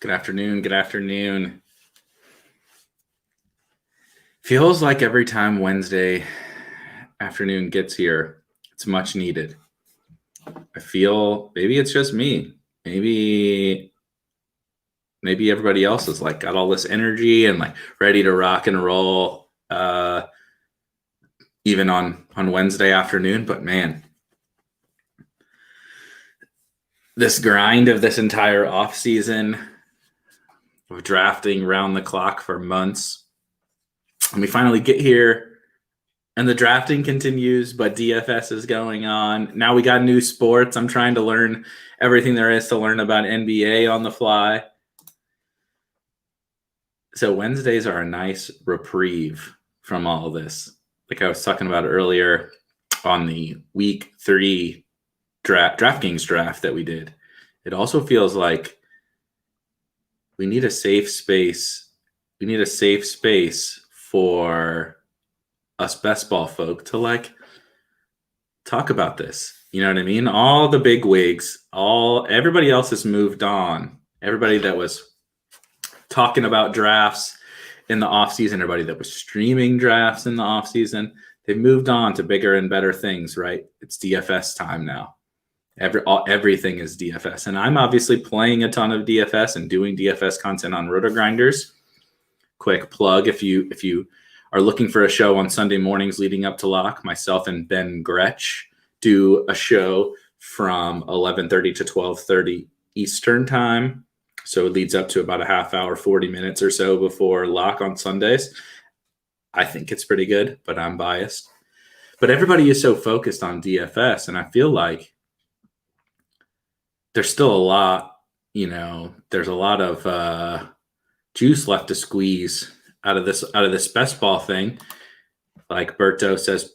Good afternoon. Good afternoon. Feels like every time Wednesday afternoon gets here, it's much needed. I feel maybe it's just me. Maybe everybody else is like got all this energy and like ready to rock and roll even on Wednesday afternoon. But man, this grind of this entire off season of drafting round the clock for months, and we finally get here and the drafting continues, but DFS is going on. Now we got new sports. I'm trying to learn everything there is to learn about NBA on the fly. So Wednesdays are a nice reprieve from all of this. Like I was talking about earlier on the week 3 DraftKings draft that we did. It also feels like we need a safe space. We need a safe space for us best ball folk to like talk about this. You know what I mean? All the big wigs, everybody else has moved on. Everybody that was talking about drafts in the offseason, everybody that was streaming drafts in the offseason, they've moved on to bigger and better things, right? It's DFS time now. Everything is DFS. And I'm obviously playing a ton of DFS and doing DFS content on Roto Grinders. Quick plug, if you are looking for a show on Sunday mornings leading up to lock, myself and Ben Gretsch do a show from 11:30 to 12:30 Eastern time. So it leads up to about a half hour, 40 minutes or so before lock on Sundays. I think it's pretty good, but I'm biased. But everybody is so focused on DFS, and I feel like there's still a lot, there's a lot of juice left to squeeze out of this best ball thing. Like Berto says,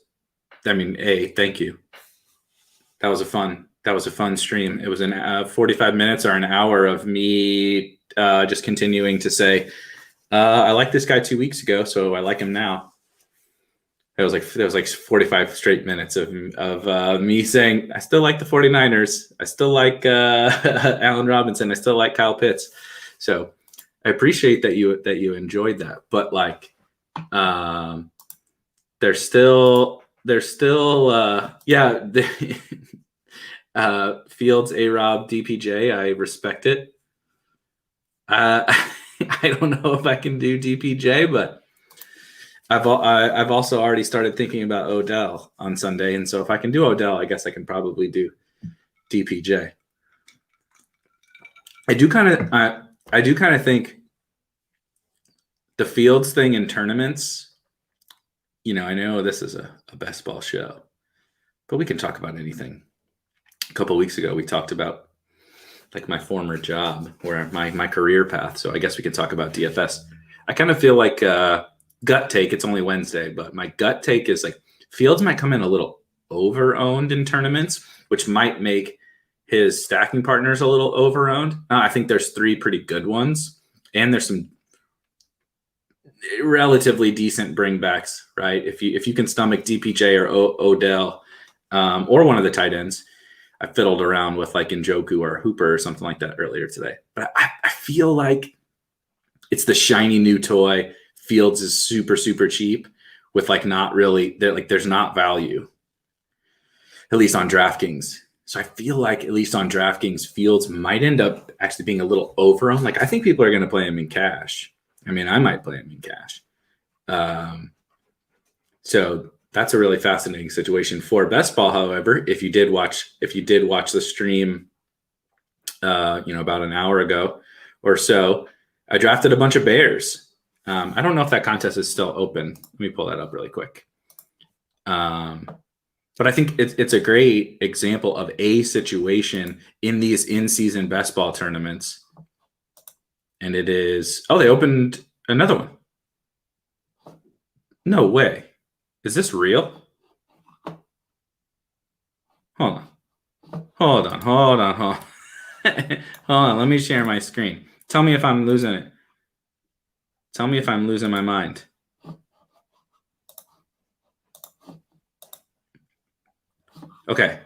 thank you. That was a fun stream. It was 45 minutes or an hour of me just continuing to say, I liked this guy 2 weeks ago, so I like him now. It was like 45 straight minutes of me saying, I still like the 49ers. I still like Allen Robinson. I still like Kyle Pitts. So I appreciate that you enjoyed that. But like, there's still Fields, A-Rob, DPJ. I respect it. I don't know if I can do DPJ, but I've also already started thinking about Odell on Sunday, and so if I can do Odell, I guess I can probably do DPJ. I do kind of think the Fields thing in tournaments. I know this is a best ball show, but we can talk about anything. A couple of weeks ago, we talked about like my former job, where my career path. So I guess we can talk about DFS. I kind of feel like gut take. It's only Wednesday, but my gut take is like Fields might come in a little over-owned in tournaments, which might make his stacking partners a little over-owned. I think there's 3 pretty good ones, and there's some relatively decent bringbacks, right? If you can stomach DPJ or Odell or one of the tight ends. I fiddled around with like Njoku or Hooper or something like that earlier today. But I feel like it's the shiny new toy. Fields is super, super cheap with like not really, there's not value, at least on DraftKings. So I feel like at least on DraftKings, Fields might end up actually being a little over-owned. Like I think people are going to play him in cash. I might play him in cash. So that's a really fascinating situation for best ball. However, if you did watch the stream, about an hour ago or so, I drafted a bunch of Bears. I don't know if that contest is still open. Let me pull that up really quick. But I think it's a great example of a situation in these in-season best ball tournaments. And it is, they opened another one. No way. Is this real? Hold on. Hold on. Let me share my screen. Tell me if I'm losing it. Tell me if I'm losing my mind. Okay.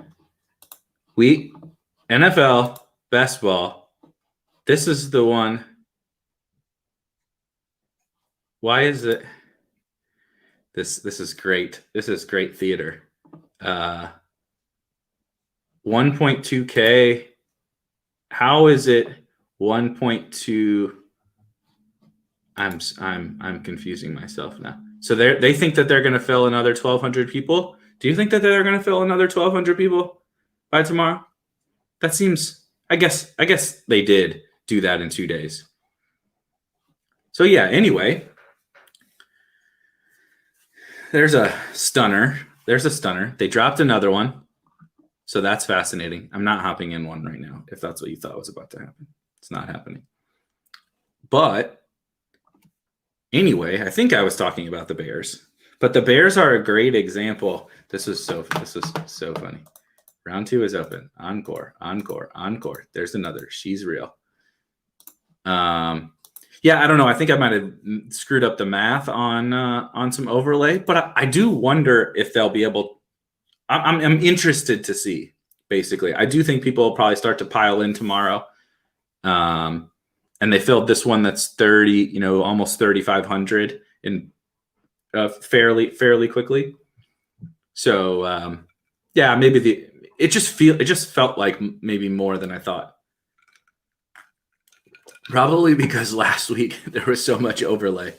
NFL best ball. This is the one Why is it? This is great. This is great theater. 1.2K. How is it 1.2? I'm confusing myself now. So they think that they're going to fill another 1,200 people. Do you think that they're going to fill another 1,200 people by tomorrow? That seems. I guess they did do that in 2 days. So yeah. Anyway, there's a stunner. They dropped another one. So that's fascinating. I'm not hopping in one right now, if that's what you thought was about to happen. It's not happening. But anyway, I think I was talking about the Bears. But the Bears are a great example. This was so funny. Round 2 is open. Encore. There's another. She's real. Yeah, I don't know. I think I might have screwed up the math on some overlay, but I do wonder if they'll be able. I'm interested to see. Basically, I do think people will probably start to pile in tomorrow. And they filled this one that's 30, almost 3,500 in fairly quickly. So yeah, maybe it just felt like maybe more than I thought. Probably because last week there was so much overlay.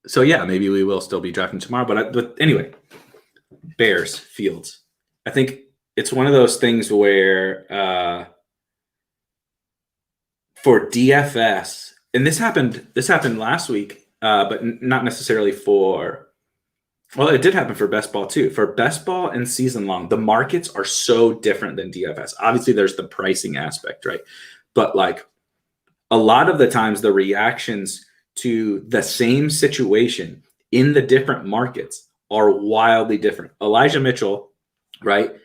So yeah, maybe we will still be drafting tomorrow. But anyway, Bears, Fields. I think it's one of those things where for DFS, and this happened last week, but not necessarily for. Well, it did happen for best ball too. For best ball and season long, the markets are so different than DFS. Obviously, there's the pricing aspect, right? But like a lot of the times, the reactions to the same situation in the different markets are wildly different. Elijah Mitchell, right,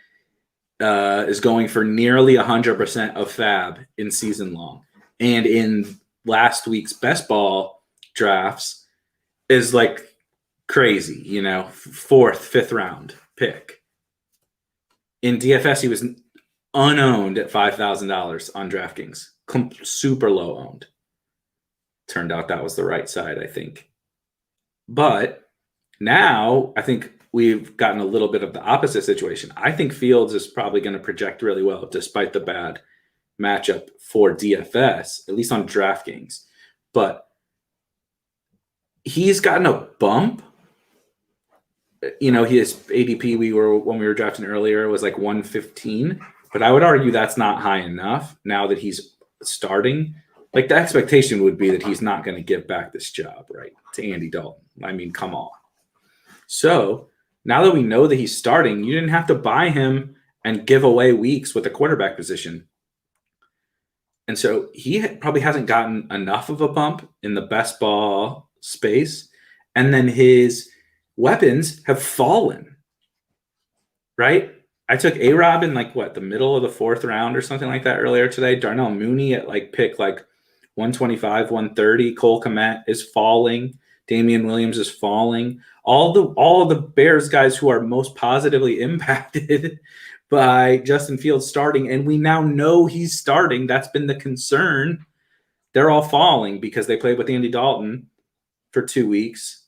is going for nearly 100% of fab in season long. And in last week's best ball drafts is like crazy, 4th, 5th round pick. In DFS, he was unowned at $5,000 on DraftKings. Super low owned. Turned out that was the right side, I think. But now I think we've gotten a little bit of the opposite situation. I think Fields is probably going to project really well despite the bad matchup for DFS, at least on DraftKings. But he's gotten a bump. His ADP when we were drafting earlier was like 115, but I would argue that's not high enough now that he's starting. Like the expectation would be that he's not going to give back this job, right, to Andy Dalton. I mean, come on. So now that we know that he's starting, you didn't have to buy him and give away weeks with the quarterback position. And so he probably hasn't gotten enough of a bump in the best ball space. And then his weapons have fallen, right? I took A-Rob in the middle of the 4th round or something like that earlier today. Darnell Mooney at pick 125, 130. Cole Kmet is falling. Damian Williams is falling. All of the Bears guys who are most positively impacted by Justin Fields starting, and we now know he's starting. That's been the concern. They're all falling because they played with Andy Dalton for 2 weeks,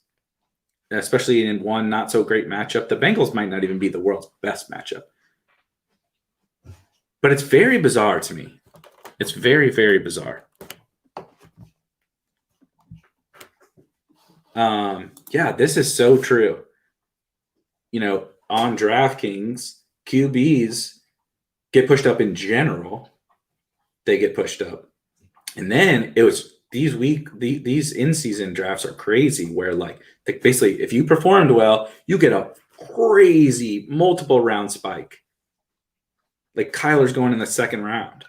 especially in one not so great matchup. The Bengals might not even be the world's best matchup. But it's very bizarre to me. It's very, very bizarre. Yeah, this is so true. On DraftKings, QBs get pushed up in general. They get pushed up. And then it was these in-season drafts are crazy where basically if you performed well, you get a crazy multiple round spike. Like Kyler's going in the 2nd round.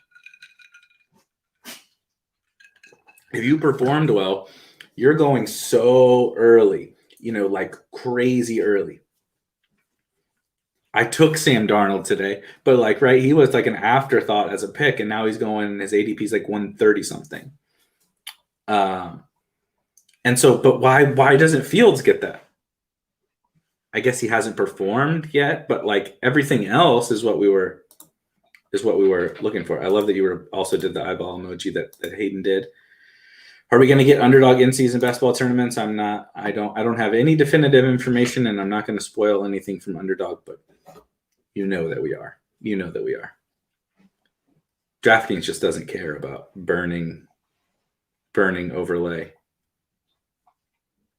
If you performed well, you're going so early, crazy early. I took Sam Darnold today, but he was an afterthought as a pick, and now he's going, his ADP is 130 something. And so, but why doesn't Fields get that? I guess he hasn't performed yet, but everything else is what we were looking for. I love that you also did the eyeball emoji that Hayden did. Are we going to get underdog in-season basketball tournaments? I don't have any definitive information, and I'm not going to spoil anything from underdog, but you know that we are. DraftKings just doesn't care about burning overlay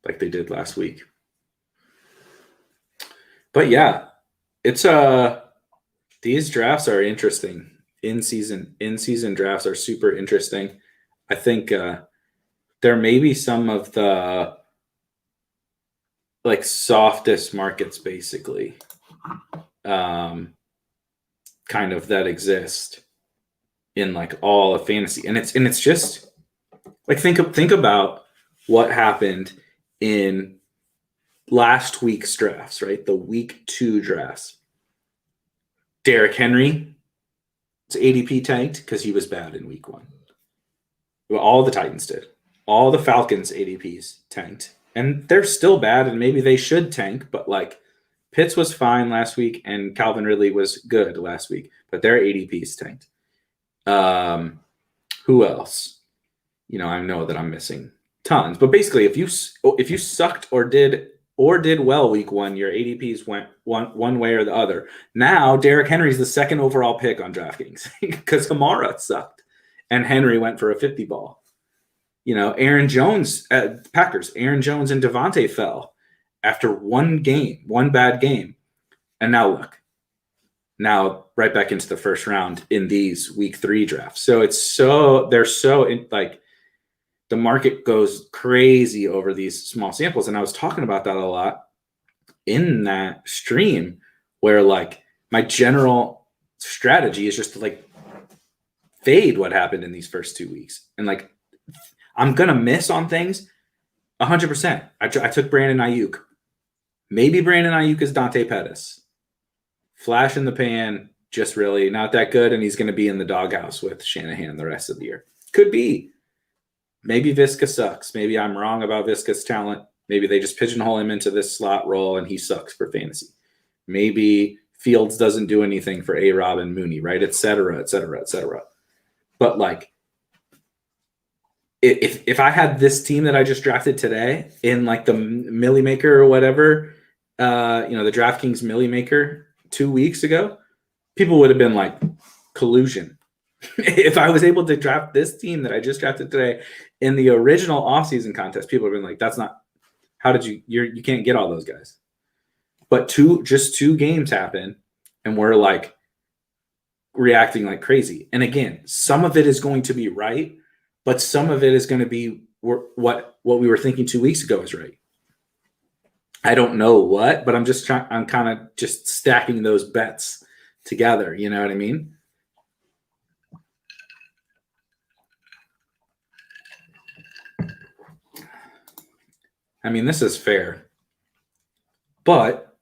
like they did last week. But yeah, it's these drafts are interesting. In-season drafts are super interesting. I think there may be some of the like softest markets basically kind of that exist in like all of fantasy. And it's just like think about what happened in last week's drafts, right? The week 2 drafts. Derrick Henry's ADP tanked because he was bad in week 1. Well, all the Titans did. All the Falcons ADPs tanked. And they're still bad, and maybe they should tank, but like Pitts was fine last week, and Calvin Ridley was good last week, but their ADPs tanked. Who else? I know that I'm missing tons, but basically, if you sucked or did well week 1, your ADPs went one way or the other. Now Derrick Henry's the second overall pick on DraftKings because Kamara sucked, and Henry went for a 50 ball. Aaron Jones at Packers. Aaron Jones and Devontae fell after one bad game, and now look. Now right back into the first round in these week 3 drafts. So the market goes crazy over these small samples. And I was talking about that a lot in that stream where like my general strategy is just to like fade what happened in these first 2 weeks. And like, I'm going to miss on things 100%. I took Brandon Ayuk. Maybe Brandon Ayuk is Dante Pettis. Flash in the pan, just really not that good, and he's going to be in the doghouse with Shanahan the rest of the year. Could be. Maybe Visca sucks. Maybe I'm wrong about Visca's talent. Maybe they just pigeonhole him into this slot role and he sucks for fantasy. Maybe Fields doesn't do anything for A-Rob and Mooney, right? Et cetera, et cetera, et cetera. But like, if I had this team that I just drafted today in like the Millie Maker or whatever, the DraftKings Millie Maker 2 weeks ago, people would have been like collusion. If I was able to draft this team that I just drafted today in the original offseason contest, people have been like, that's not, how did you can't get all those guys. But just two games happen and we're like reacting like crazy. And again, some of it is going to be right, but some of it is going to be what we were thinking 2 weeks ago is right. I don't know what, but I'm kind of just stacking those bets together. You know what I mean? I mean, this is fair, but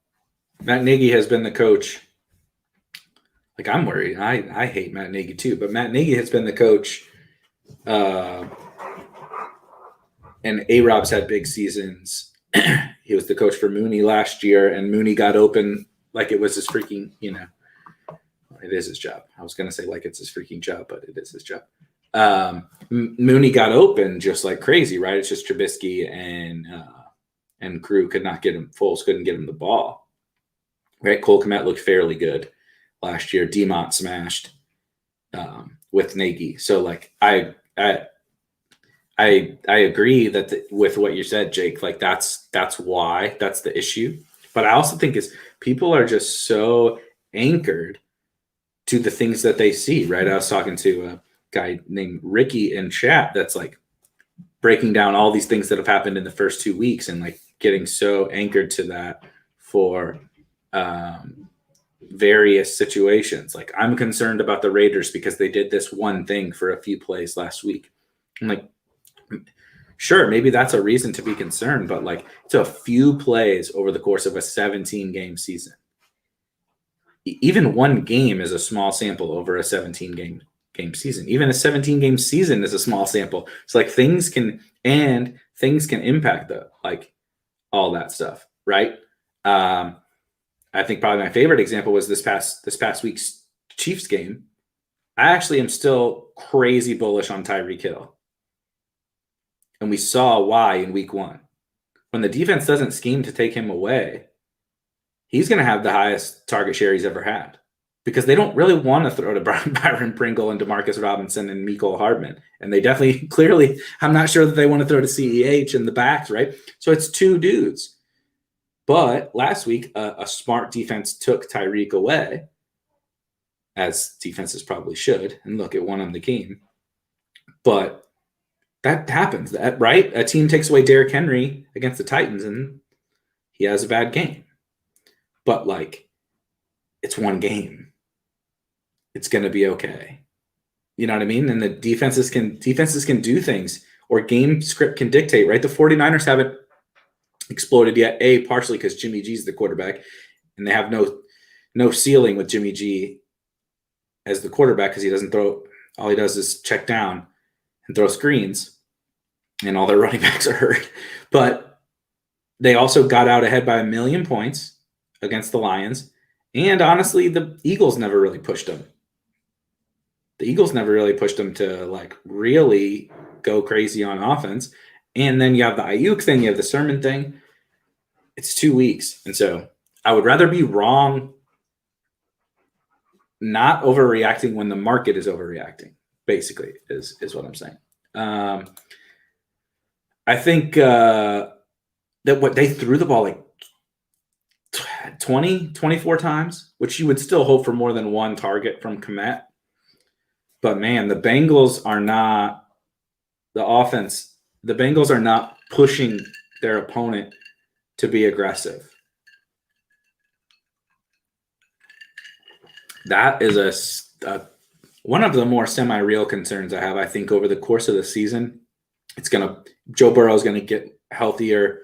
Matt Nagy has been the coach. Like, I'm worried. I hate Matt Nagy too, but Matt Nagy has been the coach. And A-Rob's had big seasons. He was the coach for Mooney last year, and Mooney got open like it was his freaking, it is his job. I was going to say like it's his freaking job, but it is his job. Mooney got open just like crazy, right? It's just Trubisky and crew could not get him. Foles couldn't get him the ball, right? Cole Kmet looked fairly good last year. Demont smashed with Nagy. So like I agree that with what you said, Jake. Like that's why that's the issue. But I also think is people are just so anchored to the things that they see, right? I was talking to a guy named Ricky in chat that's like breaking down all these things that have happened in the first 2 weeks and like getting so anchored to that for various situations. Like I'm concerned about the Raiders because they did this one thing for a few plays last week. I'm like, sure, maybe that's a reason to be concerned, but like it's a few plays over the course of a 17-game season. Even one game is a small sample over a 17-game season. Even a 17-game season is a small sample. So like things can impact like all that stuff, right? I think probably my favorite example was this past week's Chiefs game. I actually am still crazy bullish on Tyreek Hill. And we saw why in week 1. When the defense doesn't scheme to take him away, he's going to have the highest target share he's ever had because they don't really want to throw to Byron Pringle and Demarcus Robinson and Mecole Hardman. And they definitely, clearly, I'm not sure that they want to throw to CEH and the backs, right? So it's 2 dudes. But last week, a smart defense took Tyreek away, as defenses probably should. And look, it won them the game. But that happens, right? A team takes away Derrick Henry against the Titans, and he has a bad game. But, like, it's 1 game. It's going to be okay. You know what I mean? And the defenses can do things, or game script can dictate, right? The 49ers haven't exploded yet, partially because Jimmy G's the quarterback, and they have no ceiling with Jimmy G as the quarterback because he doesn't throw. All he does is check down and throw screens, and all their running backs are hurt. But they also got out ahead by 1 million points against the Lions. And honestly, the Eagles never really pushed them. The Eagles never really pushed them to, like, really go crazy on offense. And then you have the Ayuk thing, you have the Sermon thing. It's 2 weeks. And so I would rather be wrong not overreacting when the market is overreacting, basically, is what I'm saying. I think that what they threw the ball like 24 times, which you would still hope for more than 1 target from Kmet. But, man, the Bengals are not – the offense – the Bengals are not pushing their opponent to be aggressive. That is one of the more semi-real concerns I have, I think, over the course of the season. Joe Burrow is going to get healthier.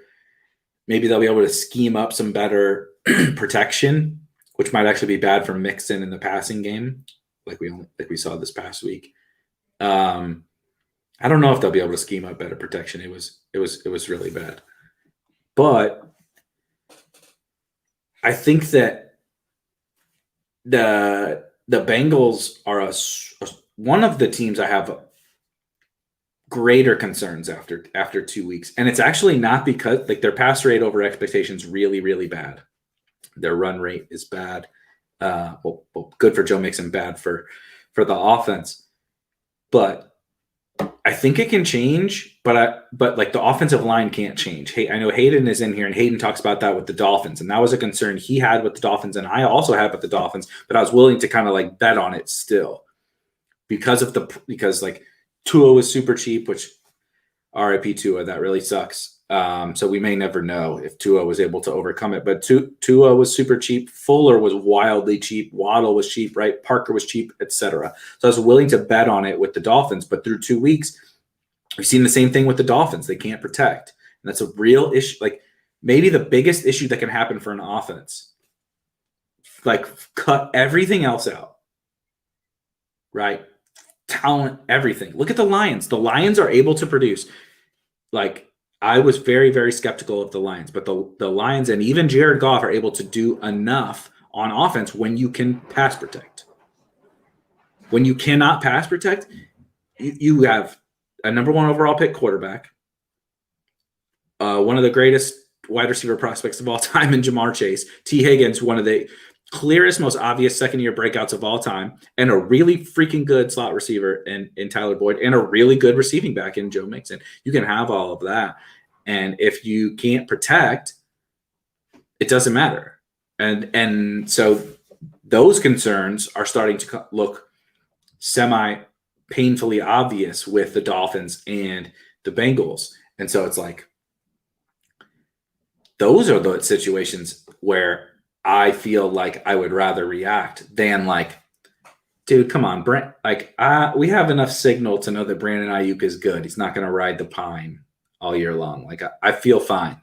Maybe they'll be able to scheme up some better protection, which might actually be bad for Mixon in the passing game, like we saw this past week. I don't know if they'll be able to scheme up better protection. It was really bad. But I think that the Bengals are one of the teams I have greater concerns after 2 weeks. And it's actually not because, like, their pass rate over expectations really, really bad. Their run rate is bad. Well, good for Joe Mixon, bad for the offense. But I think it can change, but like the offensive line can't change. Hey, I know Hayden is in here, and Hayden talks about that with the Dolphins, and that was a concern he had with the Dolphins, and I also had with the Dolphins, but I was willing to kind of like bet on it still because like Tua was super cheap, which RIP Tua, that really sucks. So we may never know if Tua was able to overcome it, but Tua was super cheap. Fuller was wildly cheap. Waddle was cheap, right? Parker was cheap, etc. So I was willing to bet on it with the Dolphins, but through 2 weeks, we've seen the same thing with the Dolphins. They can't protect. And that's a real issue. Like, maybe the biggest issue that can happen for an offense, like, cut everything else out, right? Talent, everything. Look at the Lions. The Lions are able to produce. Like, I was very, very skeptical of the Lions, but the Lions and even Jared Goff are able to do enough on offense when you can pass protect. When you cannot pass protect, you have a number 1 overall pick quarterback, one of the greatest wide receiver prospects of all time in Jamar Chase, T. Higgins, one of the clearest, most obvious second-year breakouts of all time, and a really freaking good slot receiver in Tyler Boyd, and a really good receiving back in Joe Mixon. You can have all of that. And if you can't protect, it doesn't matter. And so those concerns are starting to look semi-painfully obvious with the Dolphins and the Bengals. And so it's like, those are the situations where I feel like I would rather react than, like, dude, come on, Brent. Like, we have enough signal to know that Brandon Ayuk is good. He's not going to ride the pine all year long. Like, I feel fine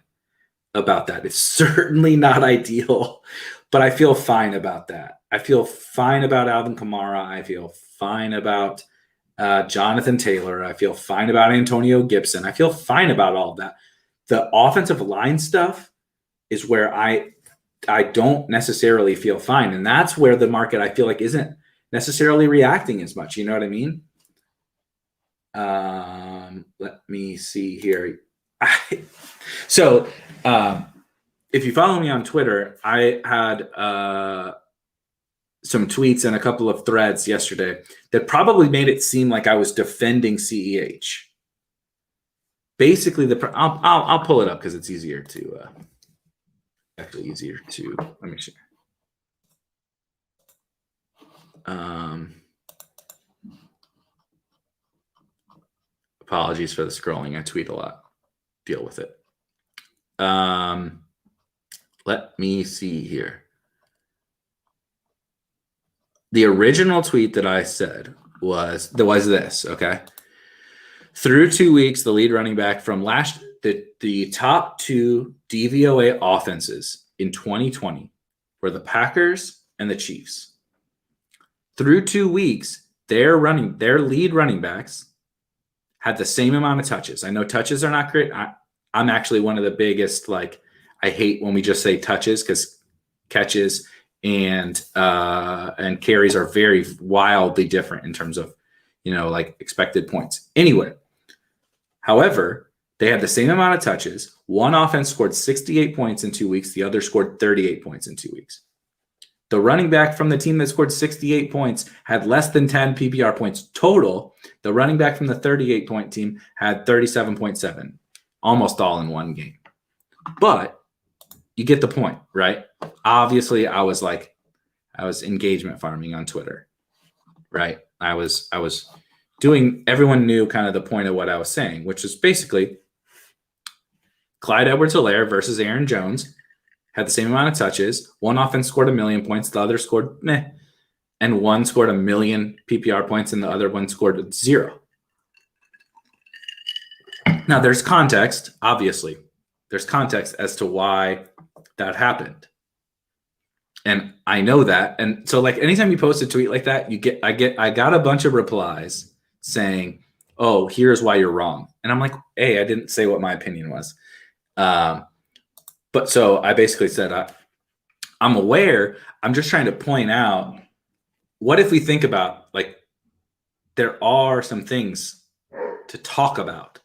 about that. It's certainly not ideal, but I feel fine about that. I feel fine about Alvin Kamara. I feel fine about Jonathan Taylor. I feel fine about Antonio Gibson. I feel fine about all of that. The offensive line stuff is where I don't necessarily feel fine. And that's where the market, I feel like, isn't necessarily reacting as much. You know what I mean? Let me see here. So if you follow me on Twitter, I had some tweets and a couple of threads yesterday that probably made it seem like I was defending CEH. Basically, I'll pull it up because it's easier to let me share. Apologies for the scrolling. I tweet a lot. Deal with it. Let me see here. The original tweet that I said was this, okay? Through 2 weeks, the lead running back from the top two DVOA offenses in 2020 were the Packers and the Chiefs. Through 2 weeks, their lead running backs had the same amount of touches. I know touches are not great. I'm actually one of the biggest, I hate when we just say touches because catches and carries are very wildly different in terms of, expected points. Anyway, however, they had the same amount of touches. One offense scored 68 points in 2 weeks. The other scored 38 points in 2 weeks. The running back from the team that scored 68 points had less than 10 PPR points total. The running back from the 38-point team had 37.7, almost all in one game. But you get the point, right? Obviously, I was engagement farming on Twitter, right? I was doing, everyone knew kind of the point of what I was saying, which is basically Clyde Edwards-Helaire versus Aaron Jones had the same amount of touches. One offense scored 1 million points. The other scored meh. And one scored 1 million PPR points and the other one scored 0. Now, there's context, obviously. There's context as to why that happened. And I know that. And so, anytime you post a tweet like that, I got a bunch of replies saying, oh, here's why you're wrong. And I'm like, hey, I didn't say what my opinion was. But so I basically said, I'm aware. I'm just trying to point out, what if we think about, there are some things to talk about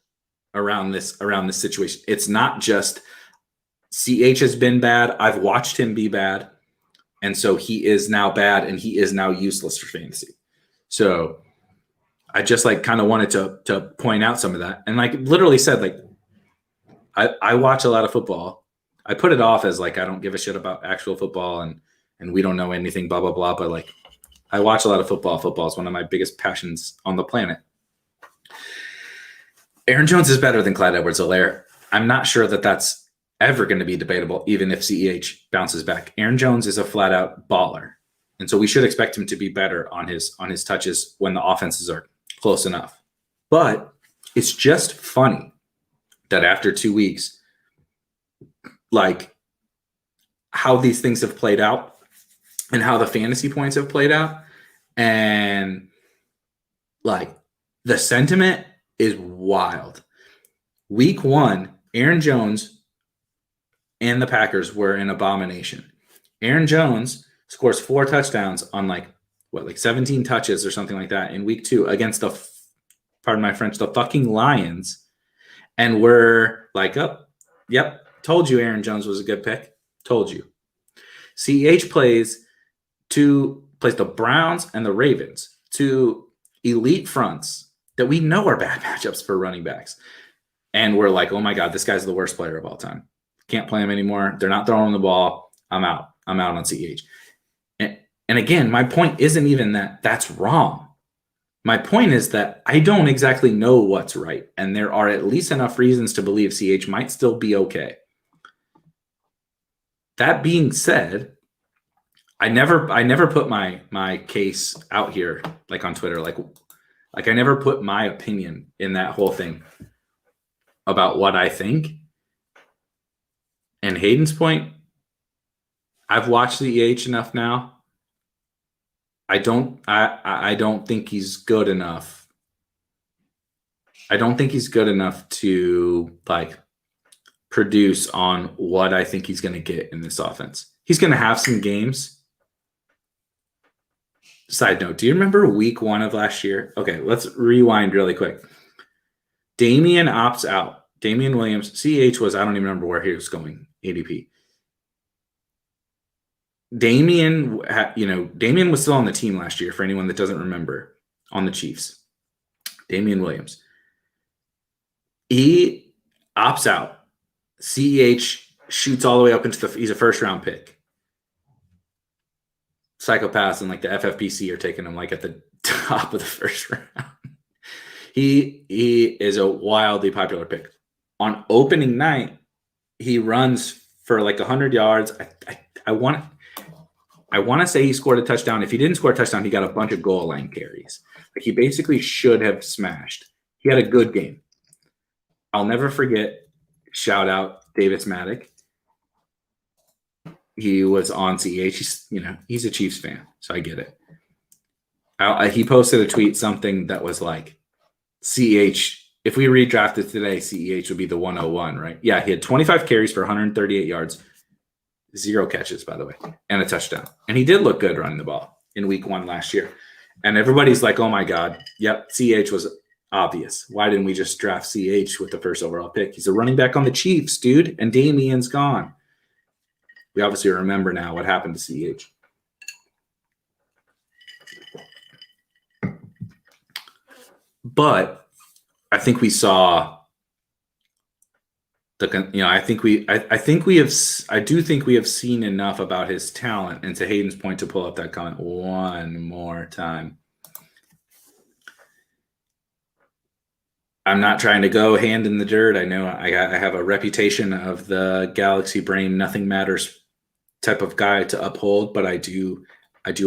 around this situation. It's not just CH has been bad. I've watched him be bad. And so he is now bad and he is now useless for fantasy. So I just kind of wanted to point out some of that. And literally said, I watch a lot of football. I put it off as I don't give a shit about actual football and we don't know anything, blah, blah, blah. But I watch a lot of football. Football is one of my biggest passions on the planet. Aaron Jones is better than Clyde Edwards-Helaire. I'm not sure that that's ever going to be debatable, even if CEH bounces back. Aaron Jones is a flat out baller. And so we should expect him to be better on his touches when the offenses are close enough. But it's just funny that after 2 weeks, how these things have played out and how the fantasy points have played out. And the sentiment is wild. Week 1, Aaron Jones and the Packers were an abomination. Aaron Jones scores 4 touchdowns on 17 touches or something like that in week 2 against pardon my French, the fucking Lions. And we're oh, yep, told you Aaron Jones was a good pick. Told you. CEH plays the Browns and the Ravens, 2 elite fronts that we know are bad matchups for running backs. And we're oh my God, this guy's the worst player of all time. Can't play him anymore. They're not throwing the ball. I'm out. I'm out on CEH. And again, my point isn't even that that's wrong. My point is that I don't exactly know what's right. And there are at least enough reasons to believe CH might still be okay. That being said, I never put my case out here on Twitter. I never put my opinion in that whole thing about what I think. And Hayden's point, I've watched CEH enough now. I don't think he's good enough. I don't think he's good enough to produce on what I think he's going to get in this offense. He's going to have some games. Side note, do you remember week 1 of last year? Okay, let's rewind really quick. Damian opts out. Damian Williams, CH was, I don't even remember where he was going, ADP. Damian was still on the team last year, for anyone that doesn't remember, on the Chiefs. Damian Williams. He opts out. CEH shoots all the way up into he's a first-round pick. Psychopaths and like the FFPC are taking him like at the top of the first round. He is a wildly popular pick. On opening night, he runs for like 100 yards. I want to say he scored a touchdown. If he didn't score a touchdown, he got a bunch of goal line carries. Like he basically should have smashed. He had a good game. I'll never forget. Shout out Davis Maddock. He was on CEH. He's a Chiefs fan, so I get it. He posted a tweet, something that was like, CEH, if we redrafted today, CEH would be the 101, right? Yeah, he had 25 carries for 138 yards, 0 catches, by the way, and a touchdown. And he did look good running the ball in week 1 last year. And everybody's like, oh my God, yep, CEH was obvious. Why didn't we just draft CEH with the first overall pick? He's a running back on the Chiefs, dude, and Damian's gone. We obviously remember now what happened to CEH. But I think we saw I do think we have seen enough about his talent, and to Hayden's point, to pull up that comment one more time. I'm not trying to go hand in the dirt. I know I have a reputation of the galaxy brain, nothing matters type of guy to uphold, but I do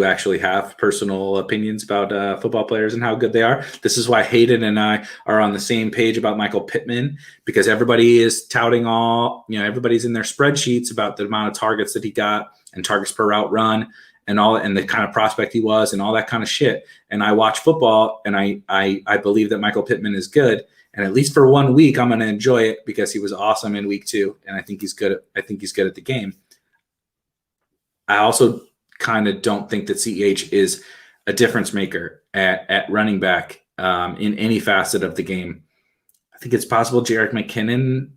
actually have personal opinions about football players and how good they are. This is why Hayden and I are on the same page about Michael Pittman, because everybody is touting everybody's in their spreadsheets about the amount of targets that he got and targets per route run and the kind of prospect he was and all that kind of shit. And I watch football and I believe that Michael Pittman is good. And at least for 1 week, I'm going to enjoy it because he was awesome in week 2. And I think he's good. I think he's good at the game. I also kind of don't think that CEH is a difference maker at running back in any facet of the game. I think it's possible Jerick McKinnon,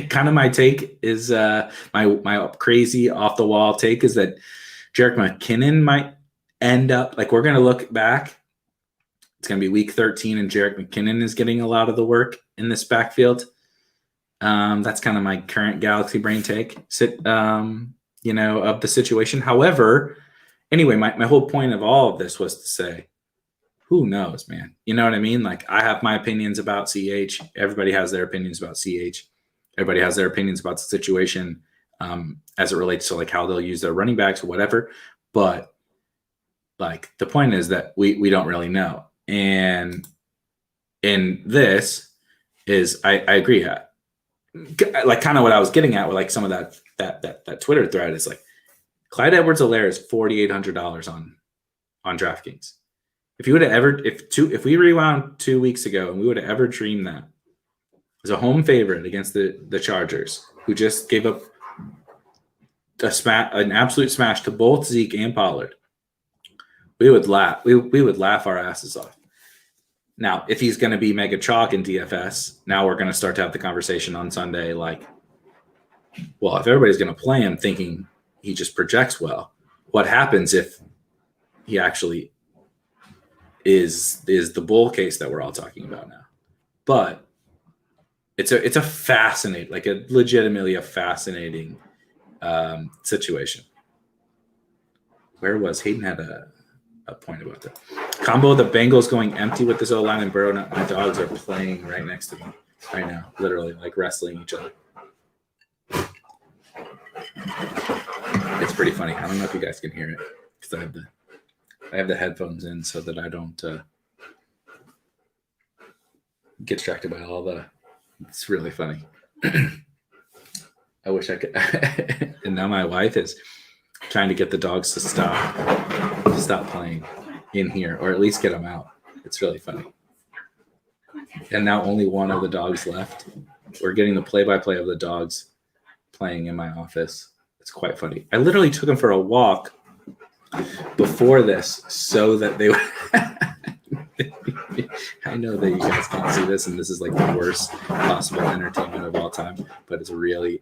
kind of my take is my crazy off the wall take is that Jerick McKinnon might end up, like, we're going to look back. It's going to be week 13 and Jerick McKinnon is getting a lot of the work in this backfield. That's kind of my current galaxy brain take. Of the situation. However, anyway, my whole point of all of this was to say, who knows, man? You know what I mean? Like, I have my opinions about CH. Everybody has their opinions about CH. Everybody has their opinions about the situation as it relates to like how they'll use their running backs or whatever. But like the point is that we don't really know. And in this is I agree. Like kind of what I was getting at with like some of that Twitter thread is like Clyde Edwards-Helaire is $4,800 on DraftKings. If you would have ever, if we rewound 2 weeks ago and we would have ever dreamed that as a home favorite against the Chargers, who just gave up an absolute smash to both Zeke and Pollard, we would laugh. We would laugh our asses off. Now, if he's going to be mega chalk in DFS, now we're going to start to have the conversation on Sunday like, well, if everybody's going to play him thinking he just projects well, what happens if he actually is the bull case that we're all talking about now? But it's a fascinating, like a legitimately a fascinating situation. Where was Hayden had a point about that combo? The Bengals going empty with this O-line and Burrow. My dogs are playing right next to me right now, literally like wrestling each other. It's pretty funny. I don't know if you guys can hear it because I have the headphones in so that I don't get distracted by all the. It's really funny. I wish I could. And now my wife is trying to get the dogs to stop playing in here, or at least get them out. It's really funny. And now only one of the dogs left. We're getting the play-by-play of the dogs playing in my office. It's quite funny. I literally took them for a walk before this so that they I know that you guys can't see this, and this is like the worst possible entertainment of all time, but this is really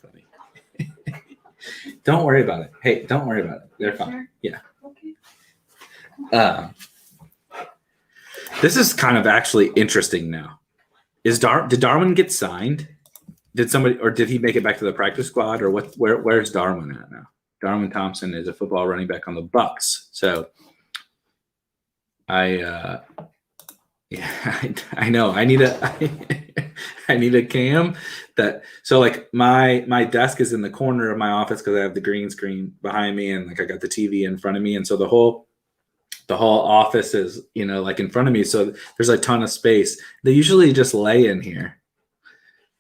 funny. Don't worry about it. Hey, don't worry about it. They're fine. Sure? Yeah. Okay. This is kind of actually interesting now. Did Darwin get signed? Did somebody, or did he make it back to the practice squad, or what? Where's Darwin at now? Darwin Thompson is a football running back on the Bucks. So I know I need a cam that, so like my desk is in the corner of my office because I have the green screen behind me, and like I got the TV in front of me, and so the whole office is, like in front of me, so there's a ton of space. They usually just lay in here.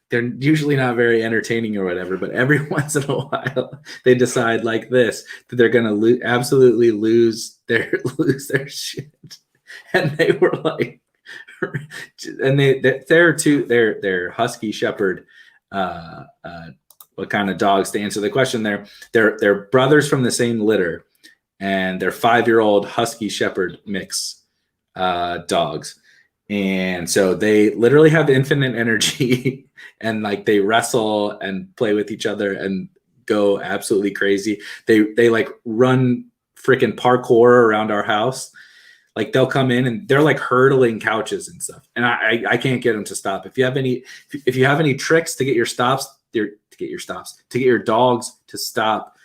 They're usually not very entertaining or whatever, but every once in a while they decide like this that they're gonna absolutely lose their shit, and they were like, and they're Husky Shepherd. What kind of dogs? To answer the question, they're brothers from the same litter, and they're 5-year-old Husky Shepherd mix dogs. And so they literally have infinite energy and like they wrestle and play with each other and go absolutely crazy. They like run freaking parkour around our house. Like they'll come in and they're like hurdling couches and stuff. And I can't get them to stop. If you have any tricks to get your dogs to stop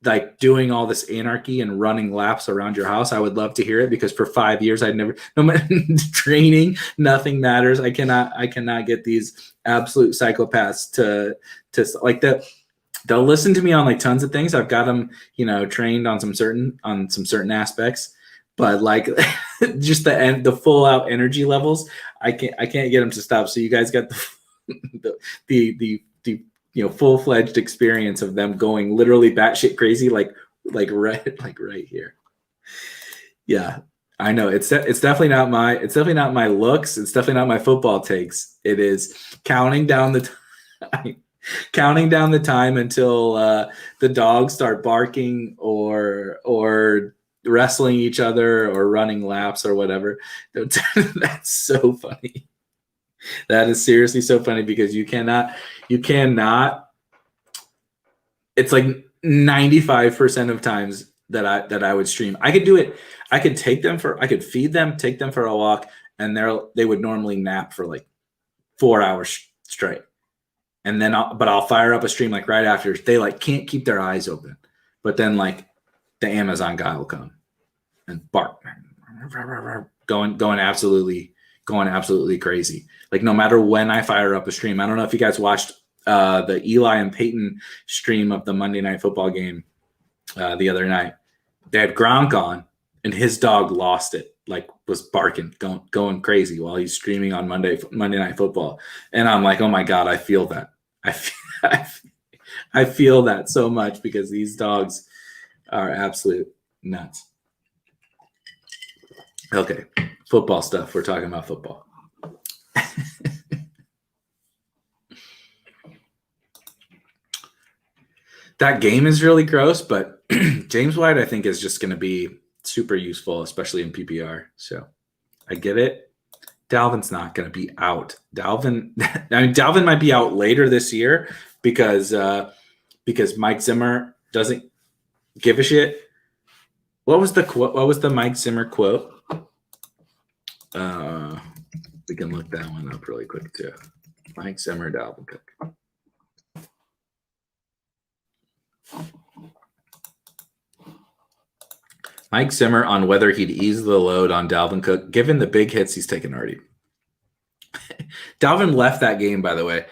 like doing all this anarchy and running laps around your house, I would love to hear it, because for 5 years no matter training, nothing matters. I cannot get these absolute psychopaths to like that. They'll listen to me on like tons of things. I've got them, trained on some certain aspects, but like just the full out energy levels, I can't get them to stop. So you guys got the full-fledged experience of them going literally batshit crazy, like right here. Yeah, I know it's definitely not my looks. It's definitely not my football takes. It is counting down the time until the dogs start barking or wrestling each other or running laps or whatever. That's so funny. That is seriously so funny, because you cannot, it's like 95% of times that I would stream. I could do it. I could feed them, take them for a walk, and they would normally nap for like 4 hours straight. And then I'll fire up a stream like right after. They like can't keep their eyes open. But then like the Amazon guy will come and bark, going absolutely crazy. Like no matter when I fire up a stream. I don't know if you guys watched the Eli and Peyton stream of the Monday Night Football game the other night. They had Gronk on, and his dog lost it, like was barking, going crazy while he's streaming on Monday Night Football. And I'm like, oh my God, I feel that. I feel that so much, because these dogs are absolute nuts. Okay, football stuff. We're talking about football. That game is really gross, but James White, I think, is just going to be super useful, especially in PPR. So I get it. Dalvin's not going to be out. Dalvin might be out later this year because Mike Zimmer doesn't give a shit. What was the quote? What was the Mike Zimmer quote? We can look that one up really quick too. Mike Zimmer, Dalvin Cook. Mike Zimmer on whether he'd ease the load on Dalvin Cook, given the big hits he's taken already. Dalvin left that game, by the way,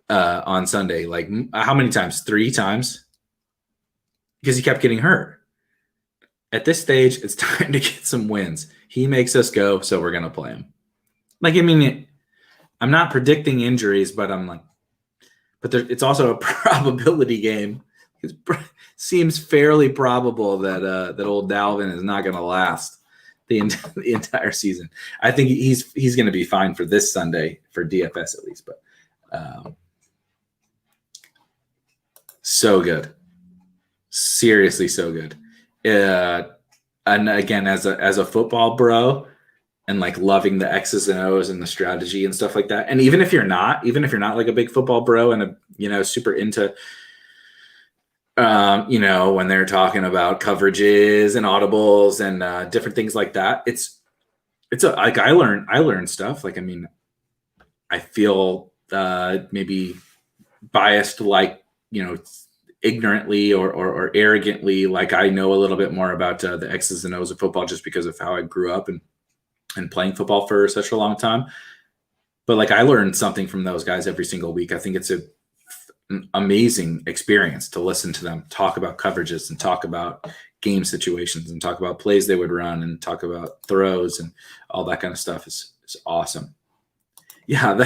on Sunday. Like, how many times? 3 times? Because he kept getting hurt. At this stage, it's time to get some wins. He makes us go, so we're going to play him. Like, I mean, I'm not predicting injuries, but it's also a probability game. It seems fairly probable that old Dalvin is not going to last the entire season. I think he's going to be fine for this Sunday, for DFS at least. But so good, seriously, so good. And again, as a football bro, and like loving the X's and O's and the strategy and stuff like that. And even if you're not like a big football bro and super into, when they're talking about coverages and audibles and different things like that, like I learned stuff. Like, I mean, I feel maybe biased, like, ignorantly or arrogantly, like I know a little bit more about the X's and O's of football just because of how I grew up and playing football for such a long time. But like, I learned something from those guys every single week. I think it's an amazing experience to listen to them talk about coverages and talk about game situations and talk about plays they would run and talk about throws and all that kind of stuff is awesome. Yeah,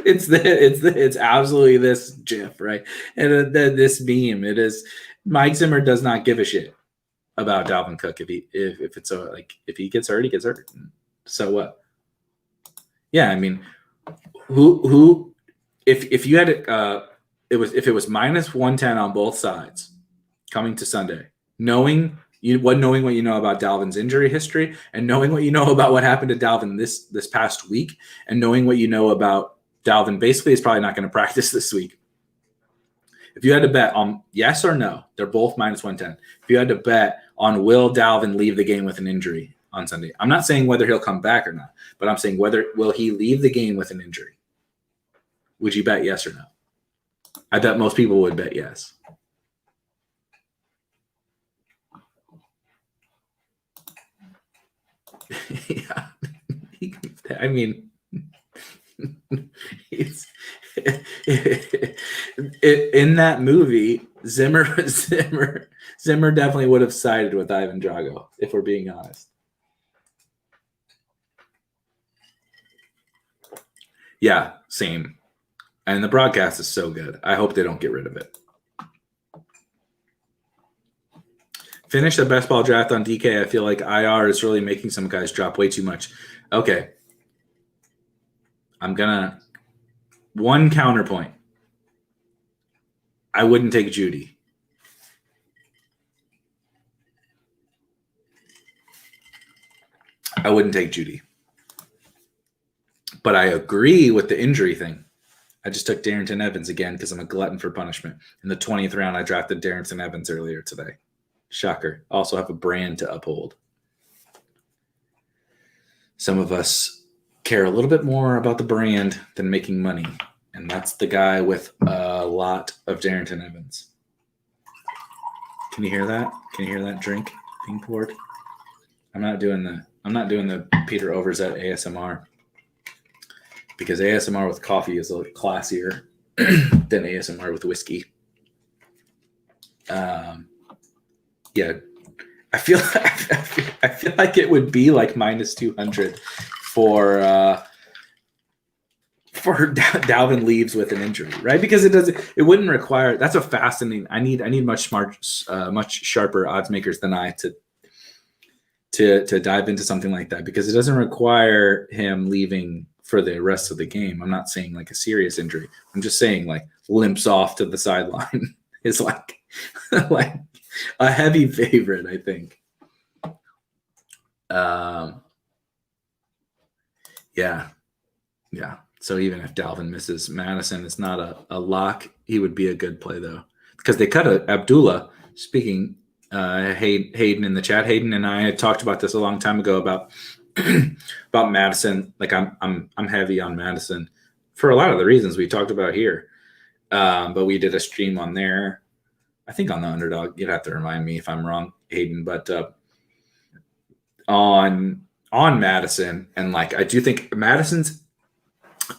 it's absolutely this GIF, right? And this meme, it is Mike Zimmer does not give a shit about Dalvin Cook if he gets hurt, he gets hurt. So what? Yeah, I mean, who if you had if it was minus 110 on both sides coming to Sunday, knowing what you know about Dalvin's injury history and knowing what you know about what happened to Dalvin this past week and knowing what you know about Dalvin basically is probably not going to practice this week. If you had to bet on yes or no, they're both minus 110. If you had to bet on will Dalvin leave the game with an injury on Sunday, I'm not saying whether he'll come back or not, but I'm saying will he leave the game with an injury? Would you bet yes or no? I bet most people would bet yes. Yeah. I mean, in that movie, Zimmer definitely would have sided with Ivan Drago, if we're being honest. Yeah, same. And the broadcast is so good. I hope they don't get rid of it. Finish the best ball draft on DK. I feel like IR is really making some guys drop way too much. Okay. One counterpoint. I wouldn't take Judy. But I agree with the injury thing. I just took Darrington Evans again because I'm a glutton for punishment. In the 20th round, I drafted Darrington Evans earlier today. Shocker. Also have a brand to uphold. Some of us care a little bit more about the brand than making money. And that's the guy with a lot of Darrington Evans. Can you hear that? Can you hear that drink being poured? I'm not doing the Peter Overzet ASMR because ASMR with coffee is a little classier than ASMR with whiskey. Yeah, I feel like it would be like minus 200 for Dalvin leaves with an injury, right? Because it wouldn't require. That's a fascinating. I need much sharper odds makers than I to dive into something like that because it doesn't require him leaving for the rest of the game. I'm not saying like a serious injury. I'm just saying like limps off to the sideline is like a heavy favorite, I think. Yeah. So even if Dalvin misses Madison, it's not a lock. He would be a good play though, because they cut Abdullah. Speaking, Hayden in the chat. Hayden and I had talked about this a long time ago about Madison. Like I'm heavy on Madison for a lot of the reasons we talked about here. But we did a stream on there. I think on the Underdog. You'd have to remind me if I'm wrong, Hayden. But on Madison, and like I do think Madison's.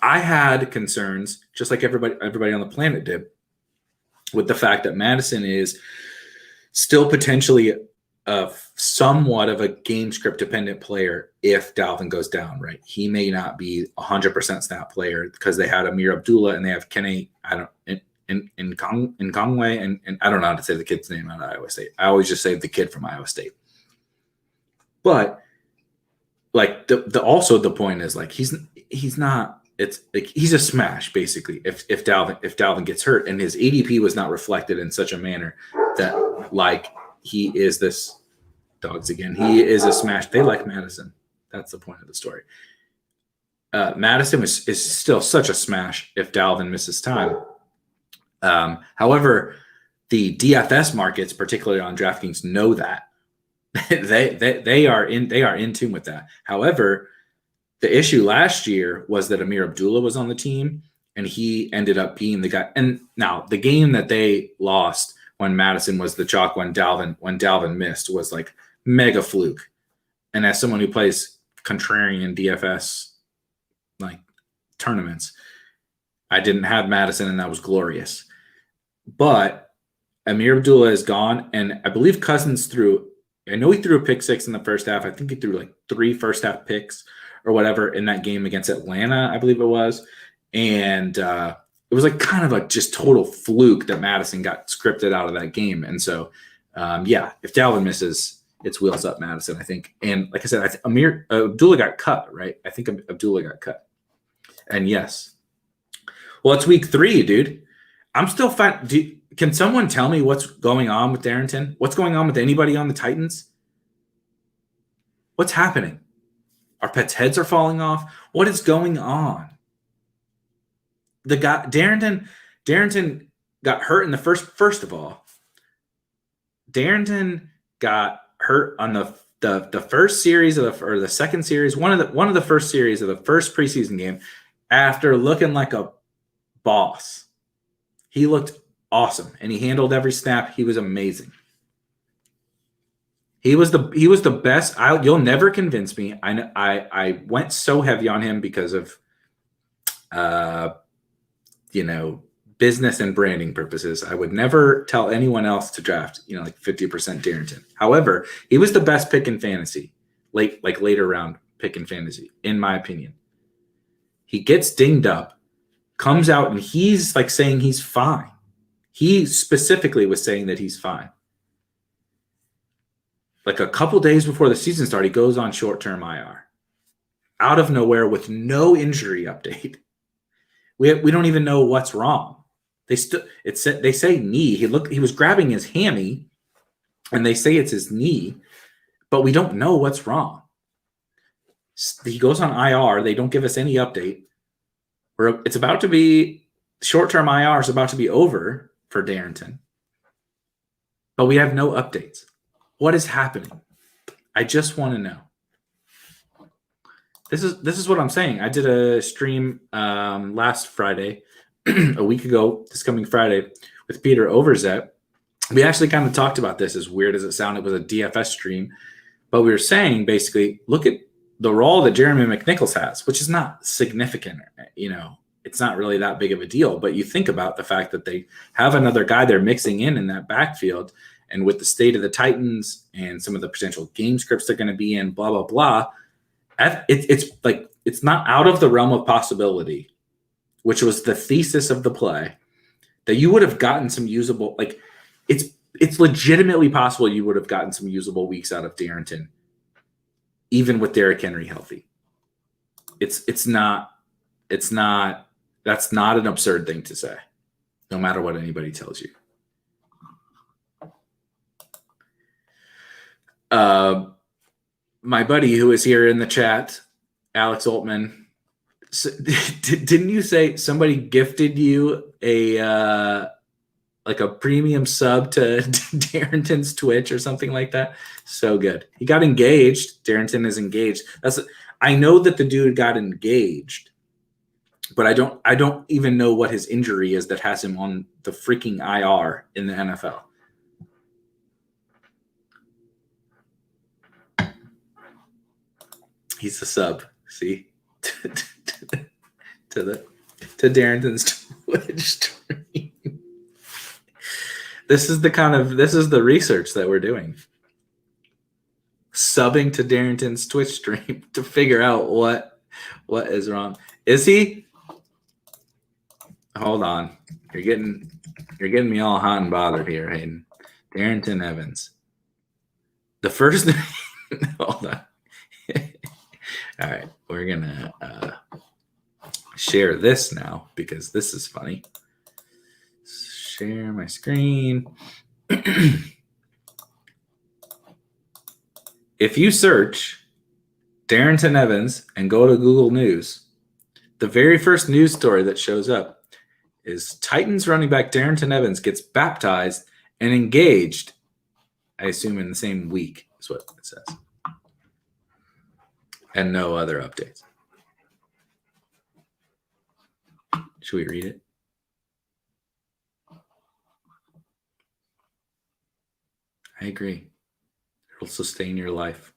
I had concerns, just like everybody on the planet did, with the fact that Madison is still potentially somewhat of a game script dependent player if Dalvin goes down, right? He may not be 100% snap player because they had Amir Abdullah and they have Kenny. In Conway, and I don't know how to say the kid's name out of Iowa State. I always just say the kid from Iowa State. But like also the point is like he's not. It's like he's a smash basically. If Dalvin gets hurt and his ADP was not reflected in such a manner that like he is this dogs again. He is a smash. They like Madison. That's the point of the story. Madison is still such a smash if Dalvin misses time. However, the DFS markets, particularly on DraftKings, know that. they are in tune with that. However, the issue last year was that Amir Abdullah was on the team, and he ended up being the guy. And now the game that they lost when Madison was the chalk, when Dalvin missed, was like mega fluke. And as someone who plays contrarian DFS like tournaments, I didn't have Madison, and that was glorious. But Amir Abdullah is gone, and I believe Cousins threw. I know he threw a pick six in the first half. I think he threw like 3 first half picks or whatever in that game against Atlanta, I believe it was. And it was like kind of like just total fluke that Madison got scripted out of that game. And so, if Dalvin misses, it's wheels up Madison, I think. And like I said, Abdullah got cut, right? I think Abdullah got cut. And yes. Well, it's week 3, dude. I'm still fine. Can someone tell me what's going on with Darrington? What's going on with anybody on the Titans? What's happening? Our pets' heads are falling off. What is going on? The guy Darrington got hurt in the first of all. Darrington got hurt on the first series or the second series, one of the first series of the first preseason game, after looking like a boss. He looked awesome, and he handled every snap. He was amazing. He was the best. You'll never convince me. I went so heavy on him because of business and branding purposes. I would never tell anyone else to draft, like 50% Darrington. However, he was the best pick in fantasy, later round pick in fantasy, in my opinion. He gets dinged up, comes out, and he's like saying he's fine. He specifically was saying that he's fine. Like a couple days before the season started, he goes on short-term IR. Out of nowhere with no injury update. We don't even know what's wrong. They say knee. He was grabbing his hammy, and they say it's his knee, but we don't know what's wrong. He goes on IR. They don't give us any update. It's about to be short-term IR is about to be over for Darrington, but we have no updates. What is happening? I just want to know. This is what I'm saying. I did a stream last Friday, a week ago, this coming Friday, with Peter Overzet. We actually kind of talked about this, as weird as it sounded. It was a DFS stream, but we were saying basically, look at the role that Jeremy McNichols has, which is not significant. It's not really that big of a deal, but you think about the fact that they have another guy they're mixing in that backfield, and with the state of the Titans and some of the potential game scripts they're going to be in, blah, blah, blah. It's not out of the realm of possibility, which was the thesis of the play, that you would have gotten some usable, it's legitimately possible you would have gotten some usable weeks out of Darrington, even with Derrick Henry healthy. That's not an absurd thing to say, no matter what anybody tells you. My buddy who is here in the chat, Alex Altman, didn't you say somebody gifted you a premium sub to Darrington's Twitch or something like that? So good. He got engaged. Darrington is engaged. I know that the dude got engaged, but I don't even know what his injury is that has him on the freaking IR in the NFL. He's a sub, see, to Darrington's Twitch stream. This is the research that we're doing. Subbing to Darrington's Twitch stream to figure out what is wrong. Is he? Hold on. You're getting me all hot and bothered here, Hayden. Darrington Evans. The first hold on. All right, we're gonna share this now because this is funny. Share my screen. If you search Darrington Evans and go to Google News, the very first news story that shows up is Titans running back Darrington Evans gets baptized and engaged, I assume in the same week is what it says. And no other updates. Should we read it? I agree. It'll sustain your life.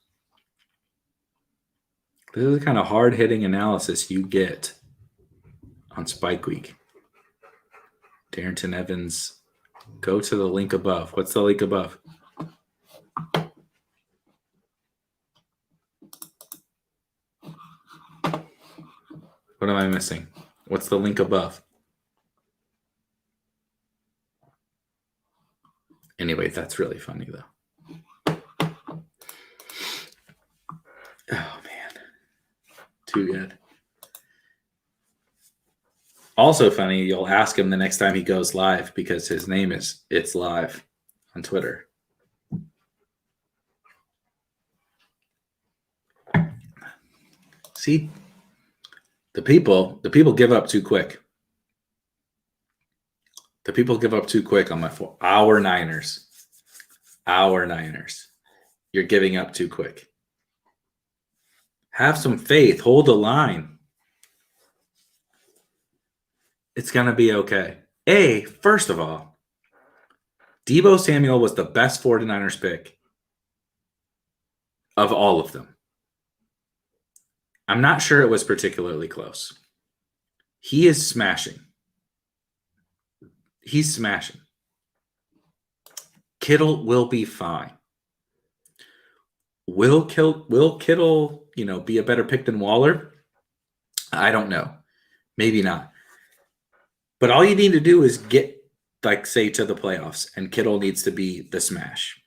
This is the kind of hard-hitting analysis you get on Spike Week. Darrington Evans, go to the link above. What's the link above? What am I missing? What's the link above? Anyway, that's really funny, though. Oh, man. Too good. Also funny, you'll ask him the next time he goes live because his name is It's Live on Twitter. See, the people give up too quick. The people give up too quick on our Niners. Our Niners. You're giving up too quick. Have some faith. Hold the line. It's going to be okay. First of all, Deebo Samuel was the best 49ers pick of all of them. I'm not sure it was particularly close. He is smashing. He's smashing. Kittle will be fine. Will Kittle, be a better pick than Waller? I don't know. Maybe not. But all you need to do is get, say, to the playoffs, and Kittle needs to be the smash.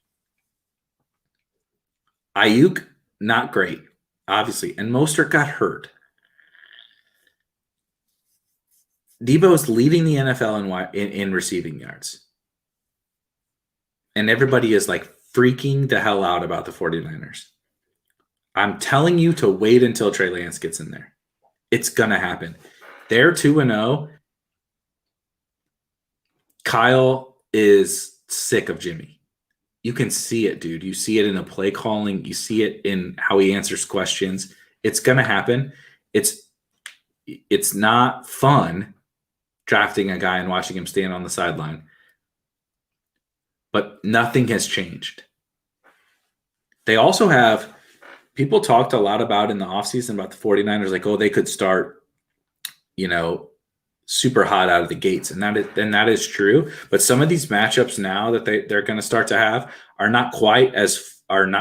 Ayuk, not great, obviously. And Mostert got hurt. Deebo is leading the NFL in receiving yards. And everybody is freaking the hell out about the 49ers. I'm telling you to wait until Trey Lance gets in there. It's going to happen. They're 2-0. Kyle is sick of Jimmy. You can see it, dude. You see it in the play calling. You see it in how he answers questions. It's going to happen. It's not fun drafting a guy and watching him stand on the sideline. But nothing has changed. They also have – people talked a lot about in the offseason about the 49ers, they could start, super hot out of the gates. And that is true. But some of these matchups now that they're going to start to have are not quite as there's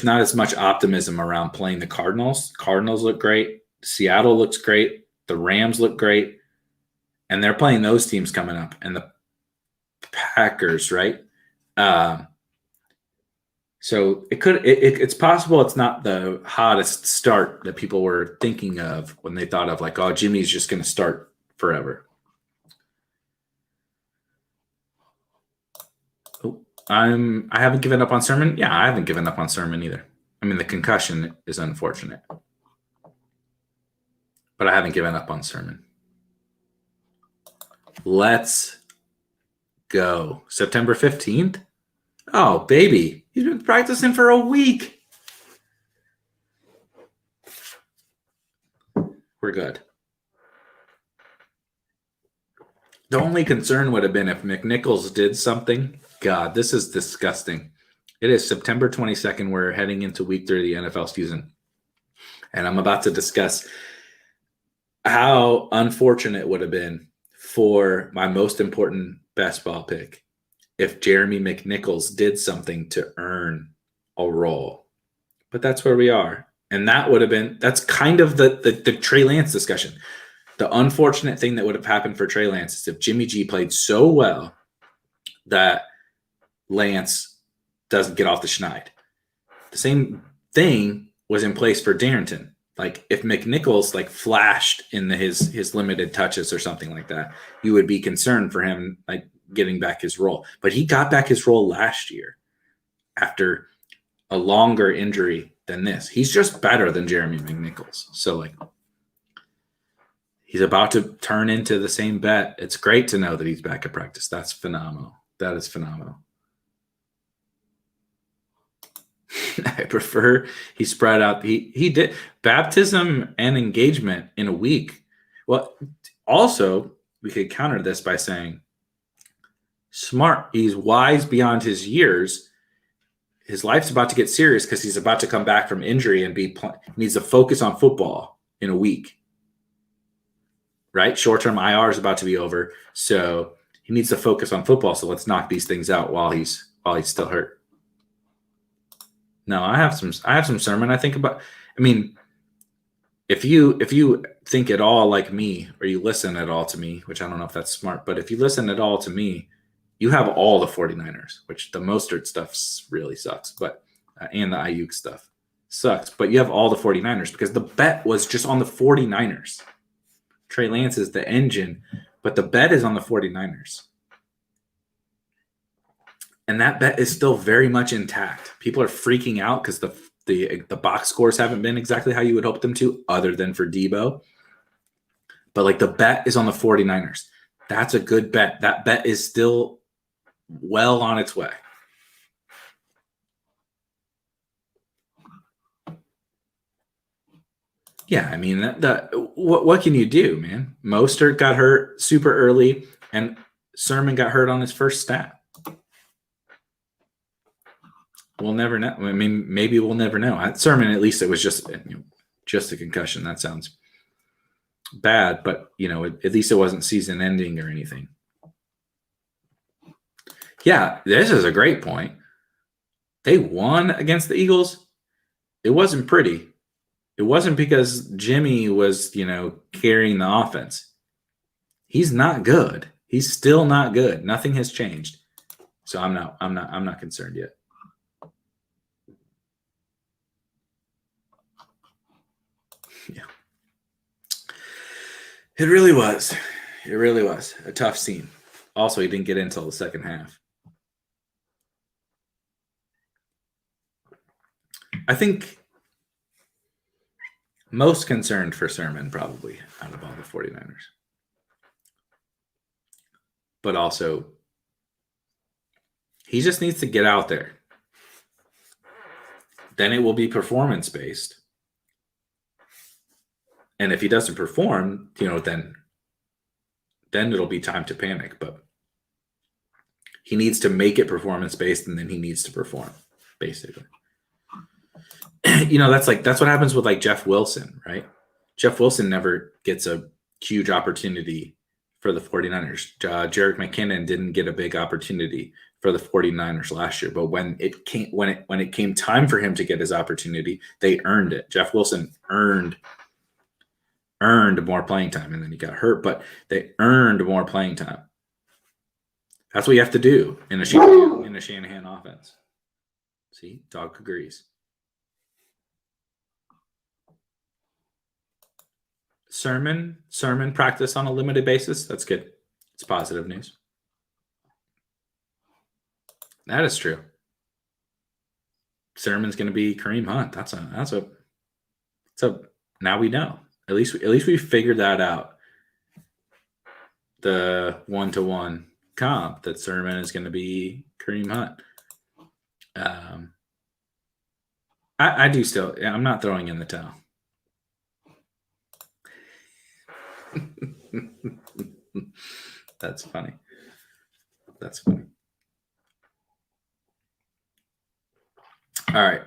not as much optimism around playing the Cardinals. Cardinals look great. Seattle looks great. The Rams look great. And they're playing those teams coming up. And the Packers, right? So it's possible it's not the hottest start that people were thinking of when they thought of Jimmy's just going to start forever. Oh, I haven't given up on Sermon. Yeah, I haven't given up on Sermon either. I mean, the concussion is unfortunate, but I haven't given up on Sermon. Let's go. September 15th. Oh, baby. He's been practicing for a week. We're good. The only concern would have been if McNichols did something. God, this is disgusting. It is September 22nd. We're heading into week 3 of the NFL season. And I'm about to discuss how unfortunate it would have been for my most important best ball pick if Jeremy McNichols did something to earn a role. But that's where we are. And that's kind of the Trey Lance discussion. The unfortunate thing that would have happened for Trey Lance is if Jimmy G played so well that Lance doesn't get off the schneid. The same thing was in place for Darrington. If McNichols flashed in his limited touches or something like that, you would be concerned for him. getting back his role. But he got back his role last year after a longer injury than this. He's just better than Jeremy McNichols. So, like, he's about to turn into the same bet. It's great to know that he's back at practice. That's phenomenal. That is phenomenal. I prefer he spread out. He did baptism and engagement in a week. Well, also, we could counter this by saying smart. He's wise beyond his years. His life's about to get serious because he's about to come back from injury and needs to focus on football in a week. Right? Short-term IR is about to be over, so he needs to focus on football. So let's knock these things out while he's still hurt. No, I have some sermon. I think about. I mean, if you think at all like me, or you listen at all to me, which I don't know if that's smart, but if you listen at all to me, you have all the 49ers, which the Mostert stuff really sucks, but and the Ayuk stuff sucks. But you have all the 49ers because the bet was just on the 49ers. Trey Lance is the engine, but the bet is on the 49ers. And that bet is still very much intact. People are freaking out because the box scores haven't been exactly how you would hope them to, other than for Debo. But like the bet is on the 49ers. That's a good bet. That bet is still well on its way. Yeah, I mean, what can you do, man? Mostert got hurt super early, and Sermon got hurt on his first snap. We'll never know. I mean, maybe we'll never know. Sermon, at least it was just a concussion. That sounds bad, but at least it wasn't season-ending or anything. Yeah, this is a great point. They won against the Eagles. It wasn't pretty. It wasn't because Jimmy was, carrying the offense. He's not good. He's still not good. Nothing has changed. So I'm not concerned yet. Yeah. It really was. It really was a tough scene. Also, he didn't get in until the second half. I think most concerned for Sermon probably out of all the 49ers. But also, he just needs to get out there. Then it will be performance-based. And if he doesn't perform, then it'll be time to panic. But he needs to make it performance-based, and then he needs to perform, basically. That's what happens with like Jeff Wilson, right? Jeff Wilson never gets a huge opportunity for the 49ers. Jerick McKinnon didn't get a big opportunity for the 49ers last year, but when it came time for him to get his opportunity, they earned it. Jeff Wilson earned more playing time, and then he got hurt, but they earned more playing time. That's what you have to do in a Shanahan offense. See, dog agrees. Sermon practice on a limited basis. That's good. It's positive news. That is true. Sermon's going to be Kareem Hunt. Now we know. At least we figured that out. The 1-to-1 comp that Sermon is going to be Kareem Hunt. I do still. I'm not throwing in the towel. That's funny. All right.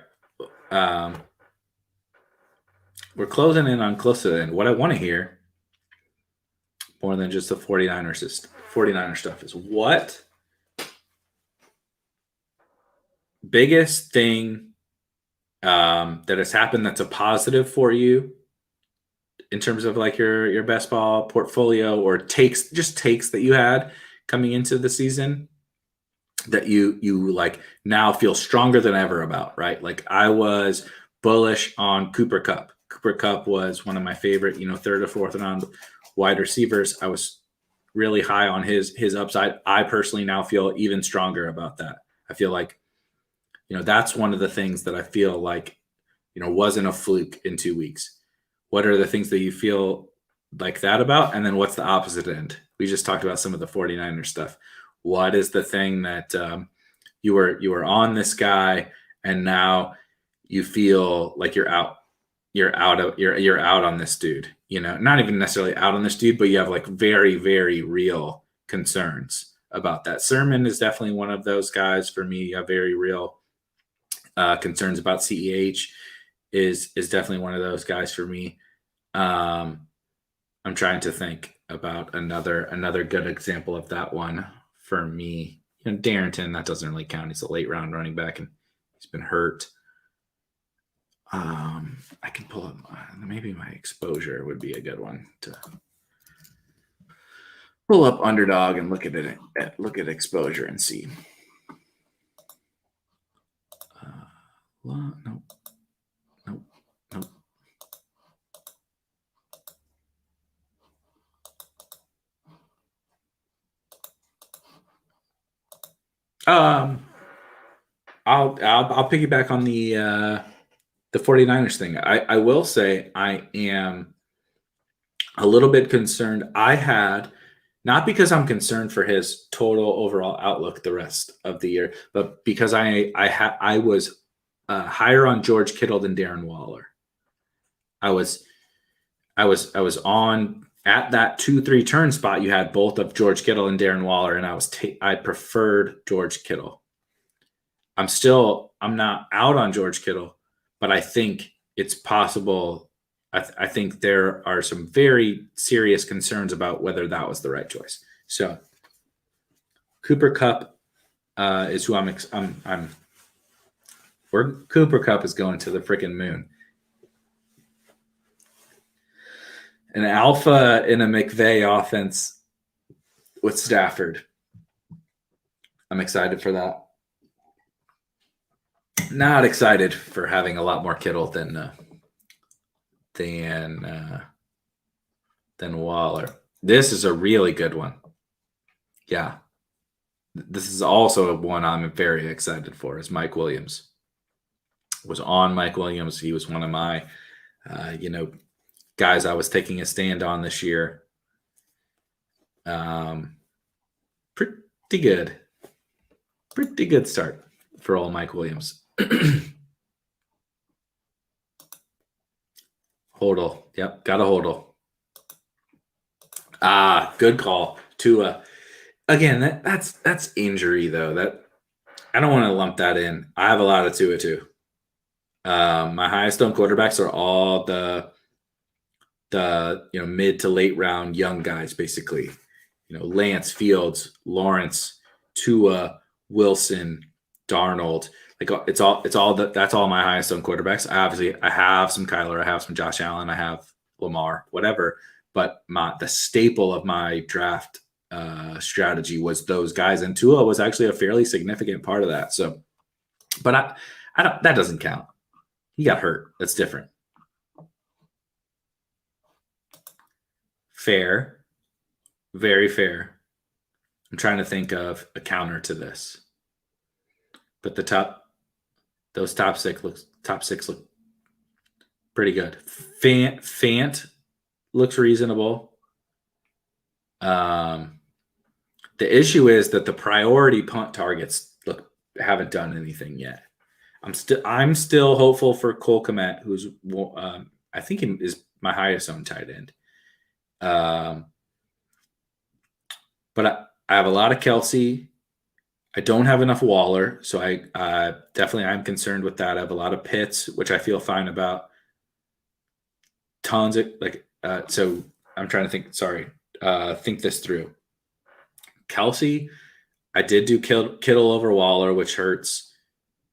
We're closing in on close to the end. What I want to hear more than just the 49er stuff is what biggest thing that has happened that's a positive for you in terms of like your best ball portfolio, or takes that you had coming into the season that you like now feel stronger than ever about, right? Like I was bullish on Cooper Kupp. Cooper Kupp was one of my favorite, third or fourth round wide receivers. I was really high on his upside. I personally now feel even stronger about that. I feel like, that's one of the things that I feel like, wasn't a fluke in 2 weeks. What are the things that you feel like that about? And then what's the opposite end? We just talked about some of the 49ers stuff. What is the thing that you were on this guy and now you feel like you're out on this dude, not even necessarily out on this dude, but you have like very, very real concerns about that. Sermon is definitely one of those guys for me. You have very real concerns about CEH is definitely one of those guys for me. I'm trying to think about another good example of that one for me. Darrington, that doesn't really count. He's a late round running back and he's been hurt. I can pull up maybe my exposure would be a good one to pull up underdog and look at exposure and see. Nope. I'll piggyback on the 49ers thing. I will say I am a little bit concerned. Not because I'm concerned for his total overall outlook the rest of the year, but because I was higher on George Kittle than Darren Waller. I was on at that 2-3 turn spot. You had both of George Kittle and Darren Waller, and I preferred George Kittle. I'm not out on George Kittle, but I think it's possible. I think there are some very serious concerns about whether that was the right choice. So Cooper Kupp is who where Cooper Kupp is going to the freaking moon. An alpha in a McVay offense with Stafford. I'm excited for that. Not excited for having a lot more Kittle than Waller. This is a really good one. Yeah. This is also one I'm very excited for is Mike Williams. Was on Mike Williams. He was one of my, guys I was taking a stand on this year. Pretty good start for old Mike Williams. Hodl. Yep, got a hodl. Good call. Tua. Again, that's injury though. That I don't want to lump that in. I have a lot of Tua too. My highest owned quarterbacks are all the mid to late round young guys, basically. Lance, Fields, Lawrence, Tua, Wilson, Darnold. That's all my highest owned quarterbacks. I have some Kyler, I have some Josh Allen, I have Lamar, whatever. But the staple of my draft strategy was those guys, and Tua was actually a fairly significant part of that. So, but I don't. That doesn't count. He got hurt. That's different. Fair, very fair. I'm trying to think of a counter to this, but those top six look pretty good. Fant looks reasonable. The issue is that the priority punt targets haven't done anything yet. I'm still hopeful for Cole Kmet, who's I think he is my highest owned tight end. But I have a lot of Kelsey. I don't have enough Waller, so I definitely I'm concerned with that. I have a lot of Pitts, which I feel fine about. Tons of so I'm trying to think. Sorry, think this through. Kelsey, I did do Kittle over Waller, which hurts.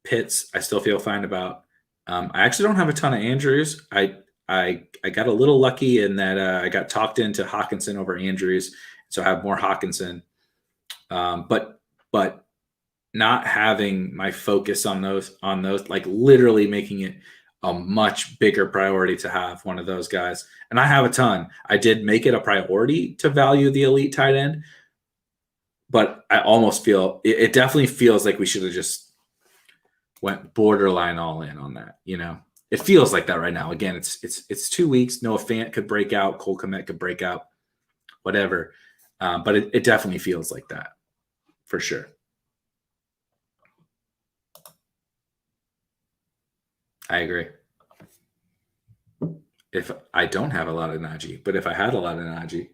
Pitts, I still feel fine about. I actually don't have a ton of Andrews. I got a little lucky in that I got talked into Hawkinson over Andrews, so I have more Hawkinson. But not having my focus on those, like literally making it a much bigger priority to have one of those guys. And I have a ton. I did make it a priority to value the elite tight end, but I almost feel it definitely feels like we should have just went borderline all in on that. It feels like that right now. Again, it's 2 weeks. Noah Fant could break out. Cole Kmet could break out. Whatever. But it definitely feels like that for sure. I agree. If I don't have a lot of Najee, but if I had a lot of Najee's,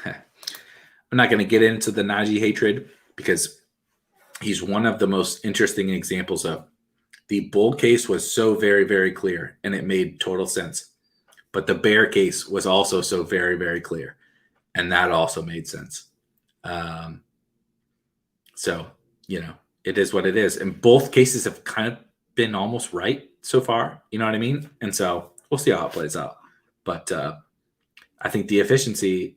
I'm not going to get into the Najee hatred because he's one of the most interesting examples of the bull case was so very, very clear and it made total sense. But the bear case was also so very, very clear. And that also made sense. So, it is what it is. And both cases have kind of been almost right so far. You know what I mean? And so we'll see how it plays out. But I think the efficiency,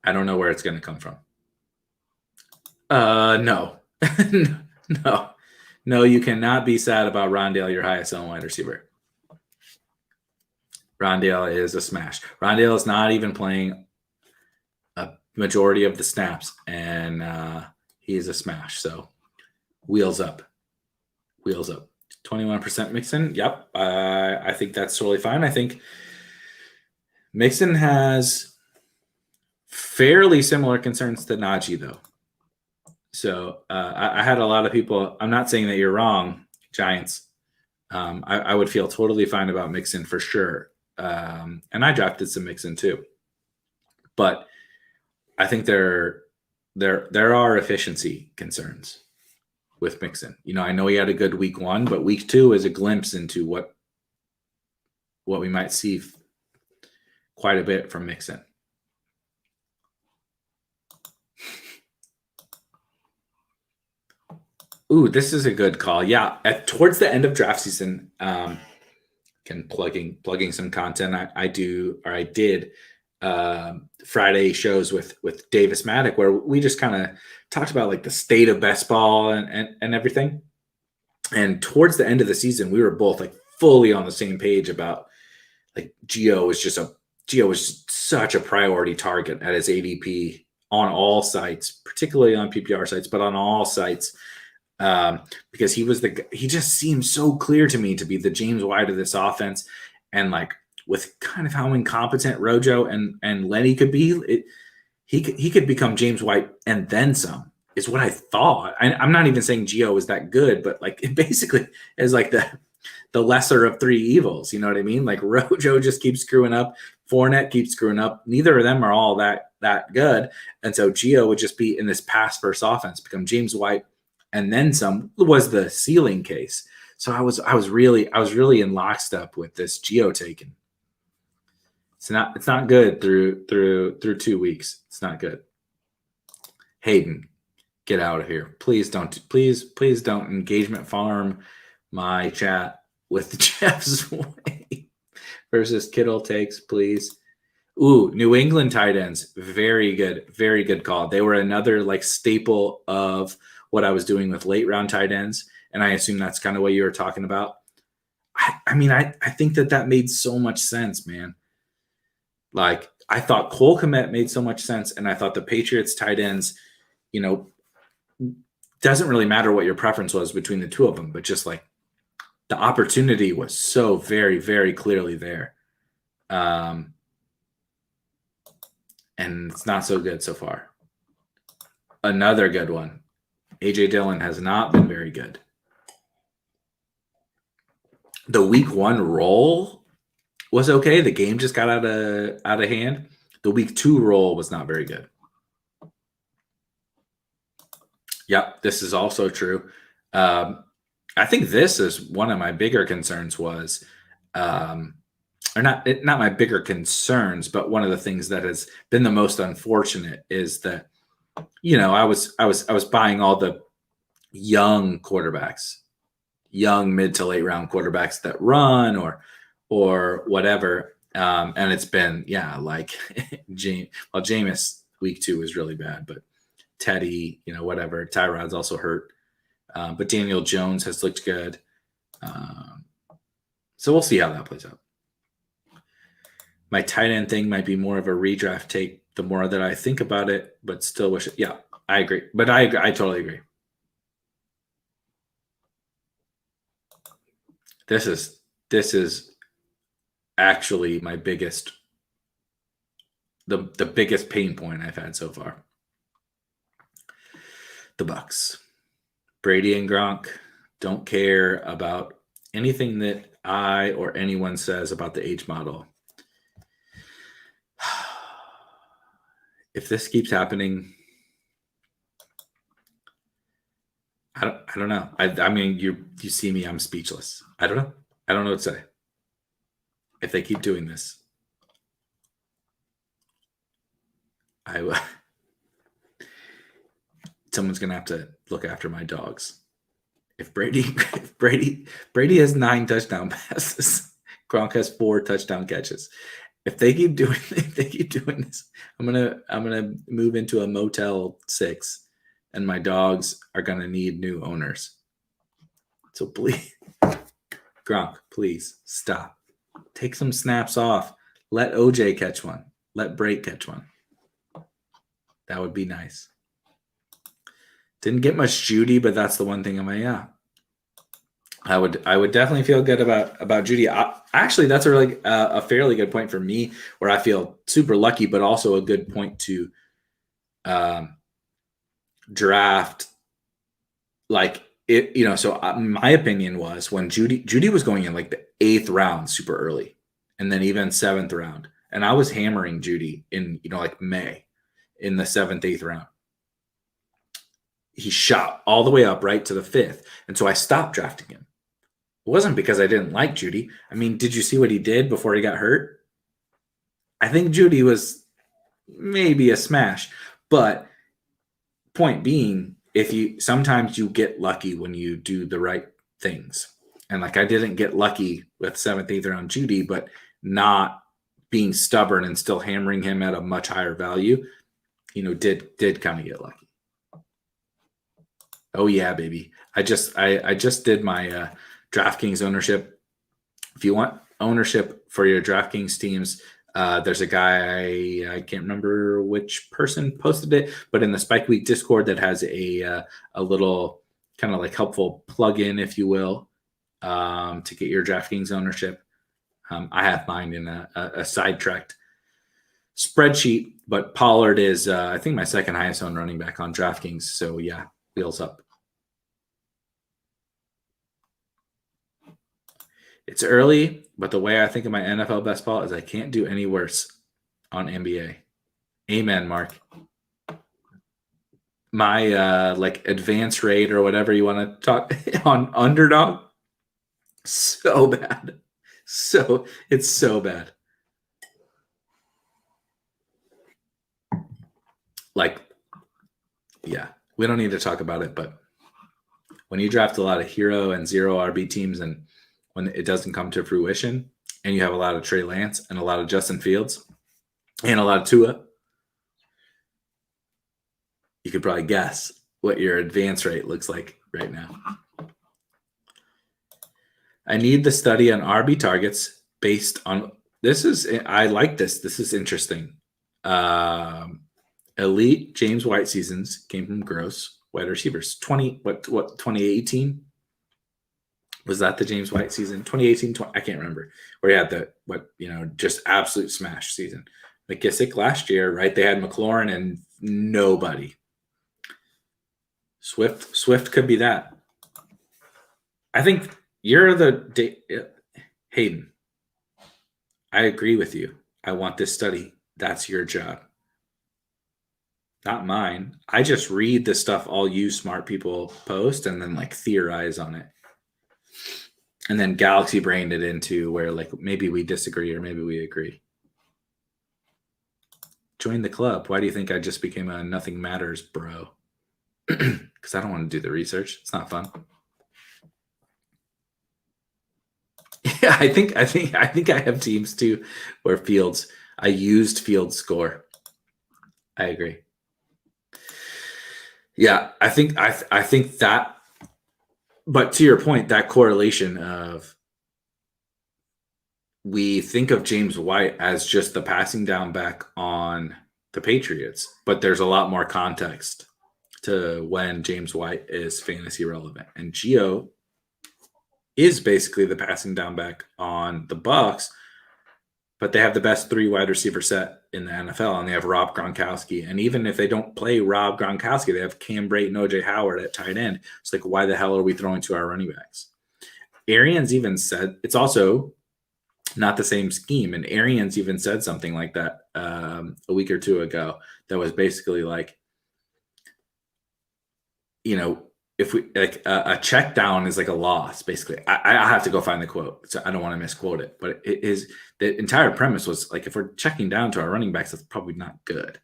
I don't know where it's going to come from. No. No, you cannot be sad about Rondale, your highest owned wide receiver. Rondale is a smash. Rondale is not even playing a majority of the snaps, and he is a smash. So, wheels up. 21% Mixon. Yep, I think that's totally fine. I think Mixon has fairly similar concerns to Najee, though. So I had a lot of people. I'm not saying that you're wrong, Giants. I would feel totally fine about Mixon for sure. And I drafted some Mixon too. But I think there are efficiency concerns with Mixon. I know he had a good week 1, but week 2 is a glimpse into what we might see quite a bit from Mixon. Ooh, this is a good call. Yeah, towards the end of draft season, plugging some content. I did Friday shows with Davis Maddock where we just kind of talked about like the state of best ball and everything. And towards the end of the season, we were both like fully on the same page about like Gio was such a priority target at his ADP on all sites, particularly on PPR sites, but on all sites. Because he just seemed so clear to me to be the James White of this offense. And like with kind of how incompetent Rojo and Lenny could be, he could become James White and then some is what I thought. I'm not even saying Gio is that good, but like it basically is like the lesser of three evils. You know what I mean? Like Rojo just keeps screwing up. Fournette keeps screwing up. Neither of them are all that good. And so Gio would just be in this pass first offense, become James White and then some was the ceiling case. So I was really in lockstep with this Gio taken. It's not good through 2 weeks. It's not good. Hayden, get out of here. Please don't engagement farm my chat with Jeff's way versus Kittle takes, please. Ooh, New England tight ends. Very good call. They were another like staple of what I was doing with late round tight ends. And I assume that's kind of what you were talking about. I mean, I think that made so much sense, man. Like I thought Cole Kmet made so much sense. And I thought the Patriots tight ends, doesn't really matter what your preference was between the two of them, but just like the opportunity was so very, very clearly there. And it's not so good so far. Another good one. A.J. Dillon has not been very good. The week 1 roll was okay. The game just got out of hand. The week 2 roll was not very good. Yep, this is also true. I think this is one of my bigger concerns was, or not my bigger concerns, but one of the things that has been the most unfortunate is that, I was buying all the young quarterbacks, young mid to late round quarterbacks that run or whatever. And it's been, like Jameis week 2 was really bad, but Teddy, whatever. Tyrod's also hurt. But Daniel Jones has looked good. So we'll see how that plays out. My tight end thing might be more of a redraft take the more that I think about it, but still wish it. Yeah, I agree. But I totally agree. This is actually my biggest, the biggest pain point I've had so far. The Bucs. Brady and Gronk don't care about anything that I or anyone says about the age model. If this keeps happening, I don't know. I mean, you see me, I'm speechless. I don't know. I don't know what to say. If they keep doing this, someone's gonna have to look after my dogs. If Brady has 9 touchdown passes, Gronk has 4 touchdown catches. If they keep doing this, I'm gonna move into a Motel 6, and my dogs are gonna need new owners. So please, Gronk, please stop. Take some snaps off. Let OJ catch one. Let Brake catch one. That would be nice. Didn't get much Judy, but that's the one thing I'm like, yeah. I would definitely feel good about Judy. Actually, that's a fairly good point for me, where I feel super lucky, but also a good point to draft. Like it, So my opinion was when Judy was going in like the 8th round, super early, and then even 7th round, and I was hammering Judy in like May, in the 7th, 8th round. He shot all the way up right to the 5th, and so I stopped drafting him. It wasn't because I didn't like Judy. I mean, did you see what he did before he got hurt? I think Judy was maybe a smash, but point being, sometimes you get lucky when you do the right things. And like, I didn't get lucky with 7th, 8th round Judy, but not being stubborn and still hammering him at a much higher value, did kind of get lucky. Oh yeah, baby. I just did my DraftKings ownership. If you want ownership for your DraftKings teams, there's a guy, I can't remember which person posted it, but in the Spike Week Discord that has a little kind of like helpful plug-in, if you will, to get your DraftKings ownership. I have mine in a sidetracked spreadsheet, but Pollard is, I think, my second highest owned running back on DraftKings. So yeah, wheels up. It's early, but the way I think of my NFL best ball is I can't do any worse on NBA. Amen, Mark. My like advance rate or whatever you want to talk on underdog, so bad. It's so bad. Like, yeah, we don't need to talk about it, but when you draft a lot of hero and 0 RB teams, and when it doesn't come to fruition, and you have a lot of Trey Lance and a lot of Justin Fields and a lot of Tua, you could probably guess what your advance rate looks like right now. I need the study on RB targets based on I like this. This is interesting. Elite James White seasons came from gross wide receivers. 2018? Was that the James White season? 2018, I can't remember. Where he had just absolute smash season. McKissick last year, right? They had McLaurin and nobody. Swift could be that. I think you're Hayden. I agree with you. I want this study. That's your job. Not mine. I just read the stuff all you smart people post and then like theorize on it. And then galaxy brained it into where like maybe we disagree or maybe we agree. Join the club. Why do you think I just became a nothing matters bro? Because I don't want to do the research. It's not fun. Yeah, I think I have teams too where I used Fields score. I agree. Yeah, I think that But to your point, that correlation of we think of James White as just the passing down back on the Patriots, but there's a lot more context to when James White is fantasy relevant. And Gio is basically the passing down back on the Bucs, but they have the best 3 wide receiver set in the NFL, and they have Rob Gronkowski. And even if they don't play Rob Gronkowski, they have Cam Brayton, OJ Howard at tight end. It's like, why the hell are we throwing to our running backs? Arians even said it's also not the same scheme. And Arians even said something like that a week or two ago that was basically like, if we like a check down is like a loss, basically. I have to go find the quote, so I don't want to misquote it. But it is the entire premise was like, if we're checking down to our running backs, that's probably not good.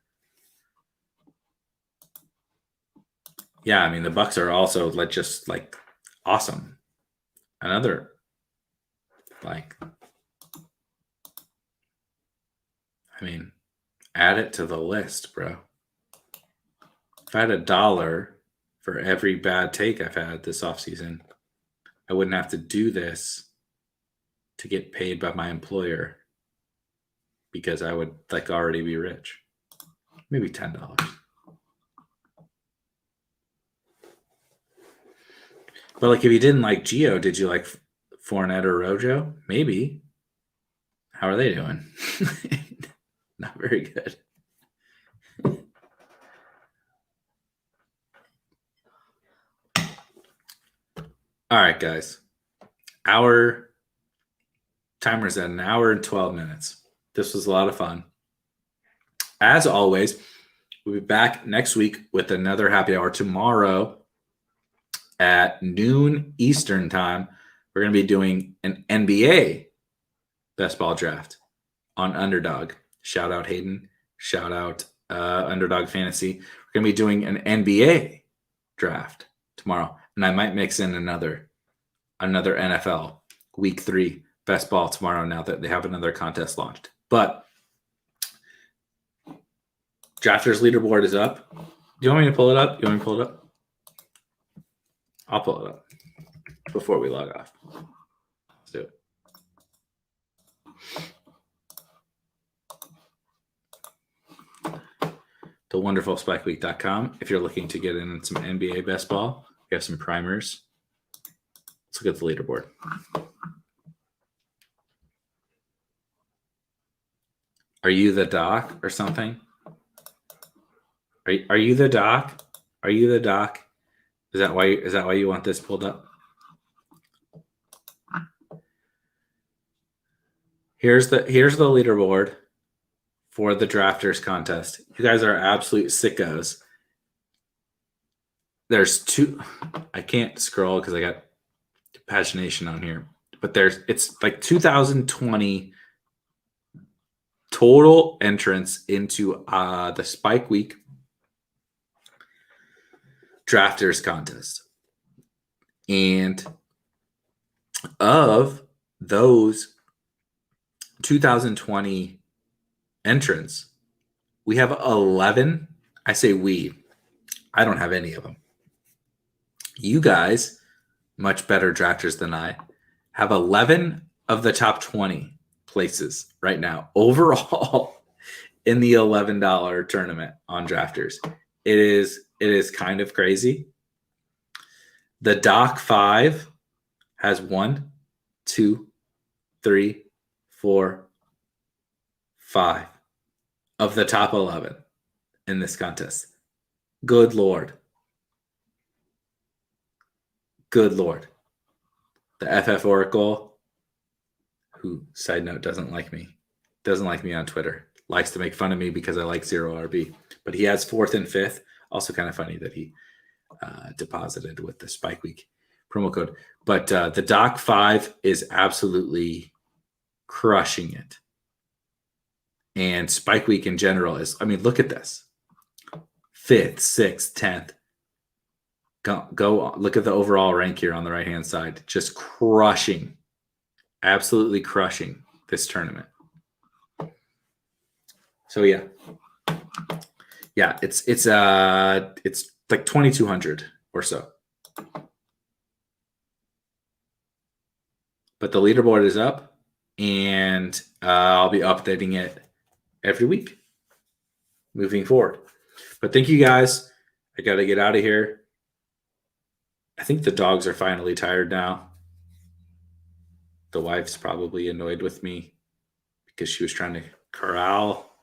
Yeah, I mean the Bucs are also just like awesome. Another like, I mean, add it to the list, bro. If I had $1 for every bad take I've had this offseason, I wouldn't have to do this to get paid by my employer because I would like already be rich. Maybe $10. But like, if you didn't like Gio, did you like Fournette or Rojo? Maybe. How are they doing? Not very good. All right, guys. Our timer's at 1 hour and 12 minutes. This was a lot of fun. As always, we'll be back next week with another happy hour tomorrow at noon Eastern time. We're going to be doing an NBA best ball draft on Underdog. Shout out Hayden. Shout out Underdog Fantasy. We're going to be doing an NBA draft tomorrow. And I might mix in another NFL week 3 best ball tomorrow now that they have another contest launched. But Drafters leaderboard is up. Do you want me to pull it up? I'll pull it up before we log off. Let's do it. TheWonderfulSpikeWeek.com. If you're looking to get in some NBA best ball, we have some primers. Let's look at the leaderboard. Are you the doc or something? Are you the doc? Are you the doc? Is that why you want this pulled up? Here's the leaderboard for the drafters contest. You guys are absolute sickos. There's 2. I can't scroll because I got pagination on here, but it's like 2020 total entrants into the Spike Week drafters contest. And of those 2020 entrants, we have 11. I say we. I don't have any of them. You guys, much better drafters than I, have 11 of the top 20 places right now overall in the $11 tournament on drafters. It is kind of crazy. The Doc 5 has 1, 2, 3, 4, 5 of the top 11 in this contest. Good Lord. Good Lord. The FF Oracle, who, side note, doesn't like me on Twitter, likes to make fun of me because I like 0RB. But he has 4th and 5th. Also kind of funny that he deposited with the Spike Week promo code. But the Doc 5 is absolutely crushing it. And Spike Week in general is, I mean, look at this. 5th, 6th, 10th. Go look at the overall rank here on the right-hand side. Just crushing. Absolutely crushing this tournament. So yeah. Yeah, it's like 2,200 or so. But the leaderboard is up, and I'll be updating it every week moving forward. But thank you guys. I got to get out of here. I think the dogs are finally tired now. The wife's probably annoyed with me because she was trying to corral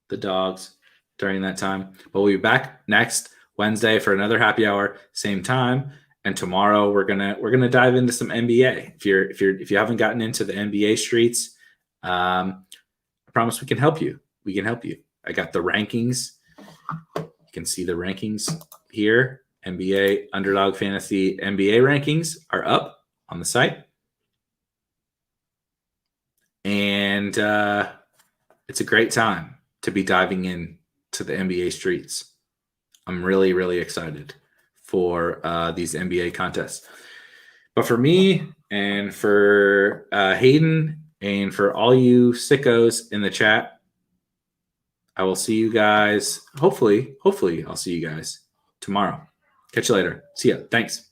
the dogs during that time. But we'll be back next Wednesday for another happy hour, same time. And tomorrow we're gonna dive into some NBA. If you haven't gotten into the NBA streets, I promise we can help you. We can help you. I got the rankings. You can see the rankings here. NBA Underdog Fantasy NBA rankings are up on the site. And it's a great time to be diving in to the NBA streets. I'm really, really excited for these NBA contests. But for me and for Hayden and for all you sickos in the chat, I will see you guys. Hopefully, I'll see you guys tomorrow. Catch you later. See ya. Thanks.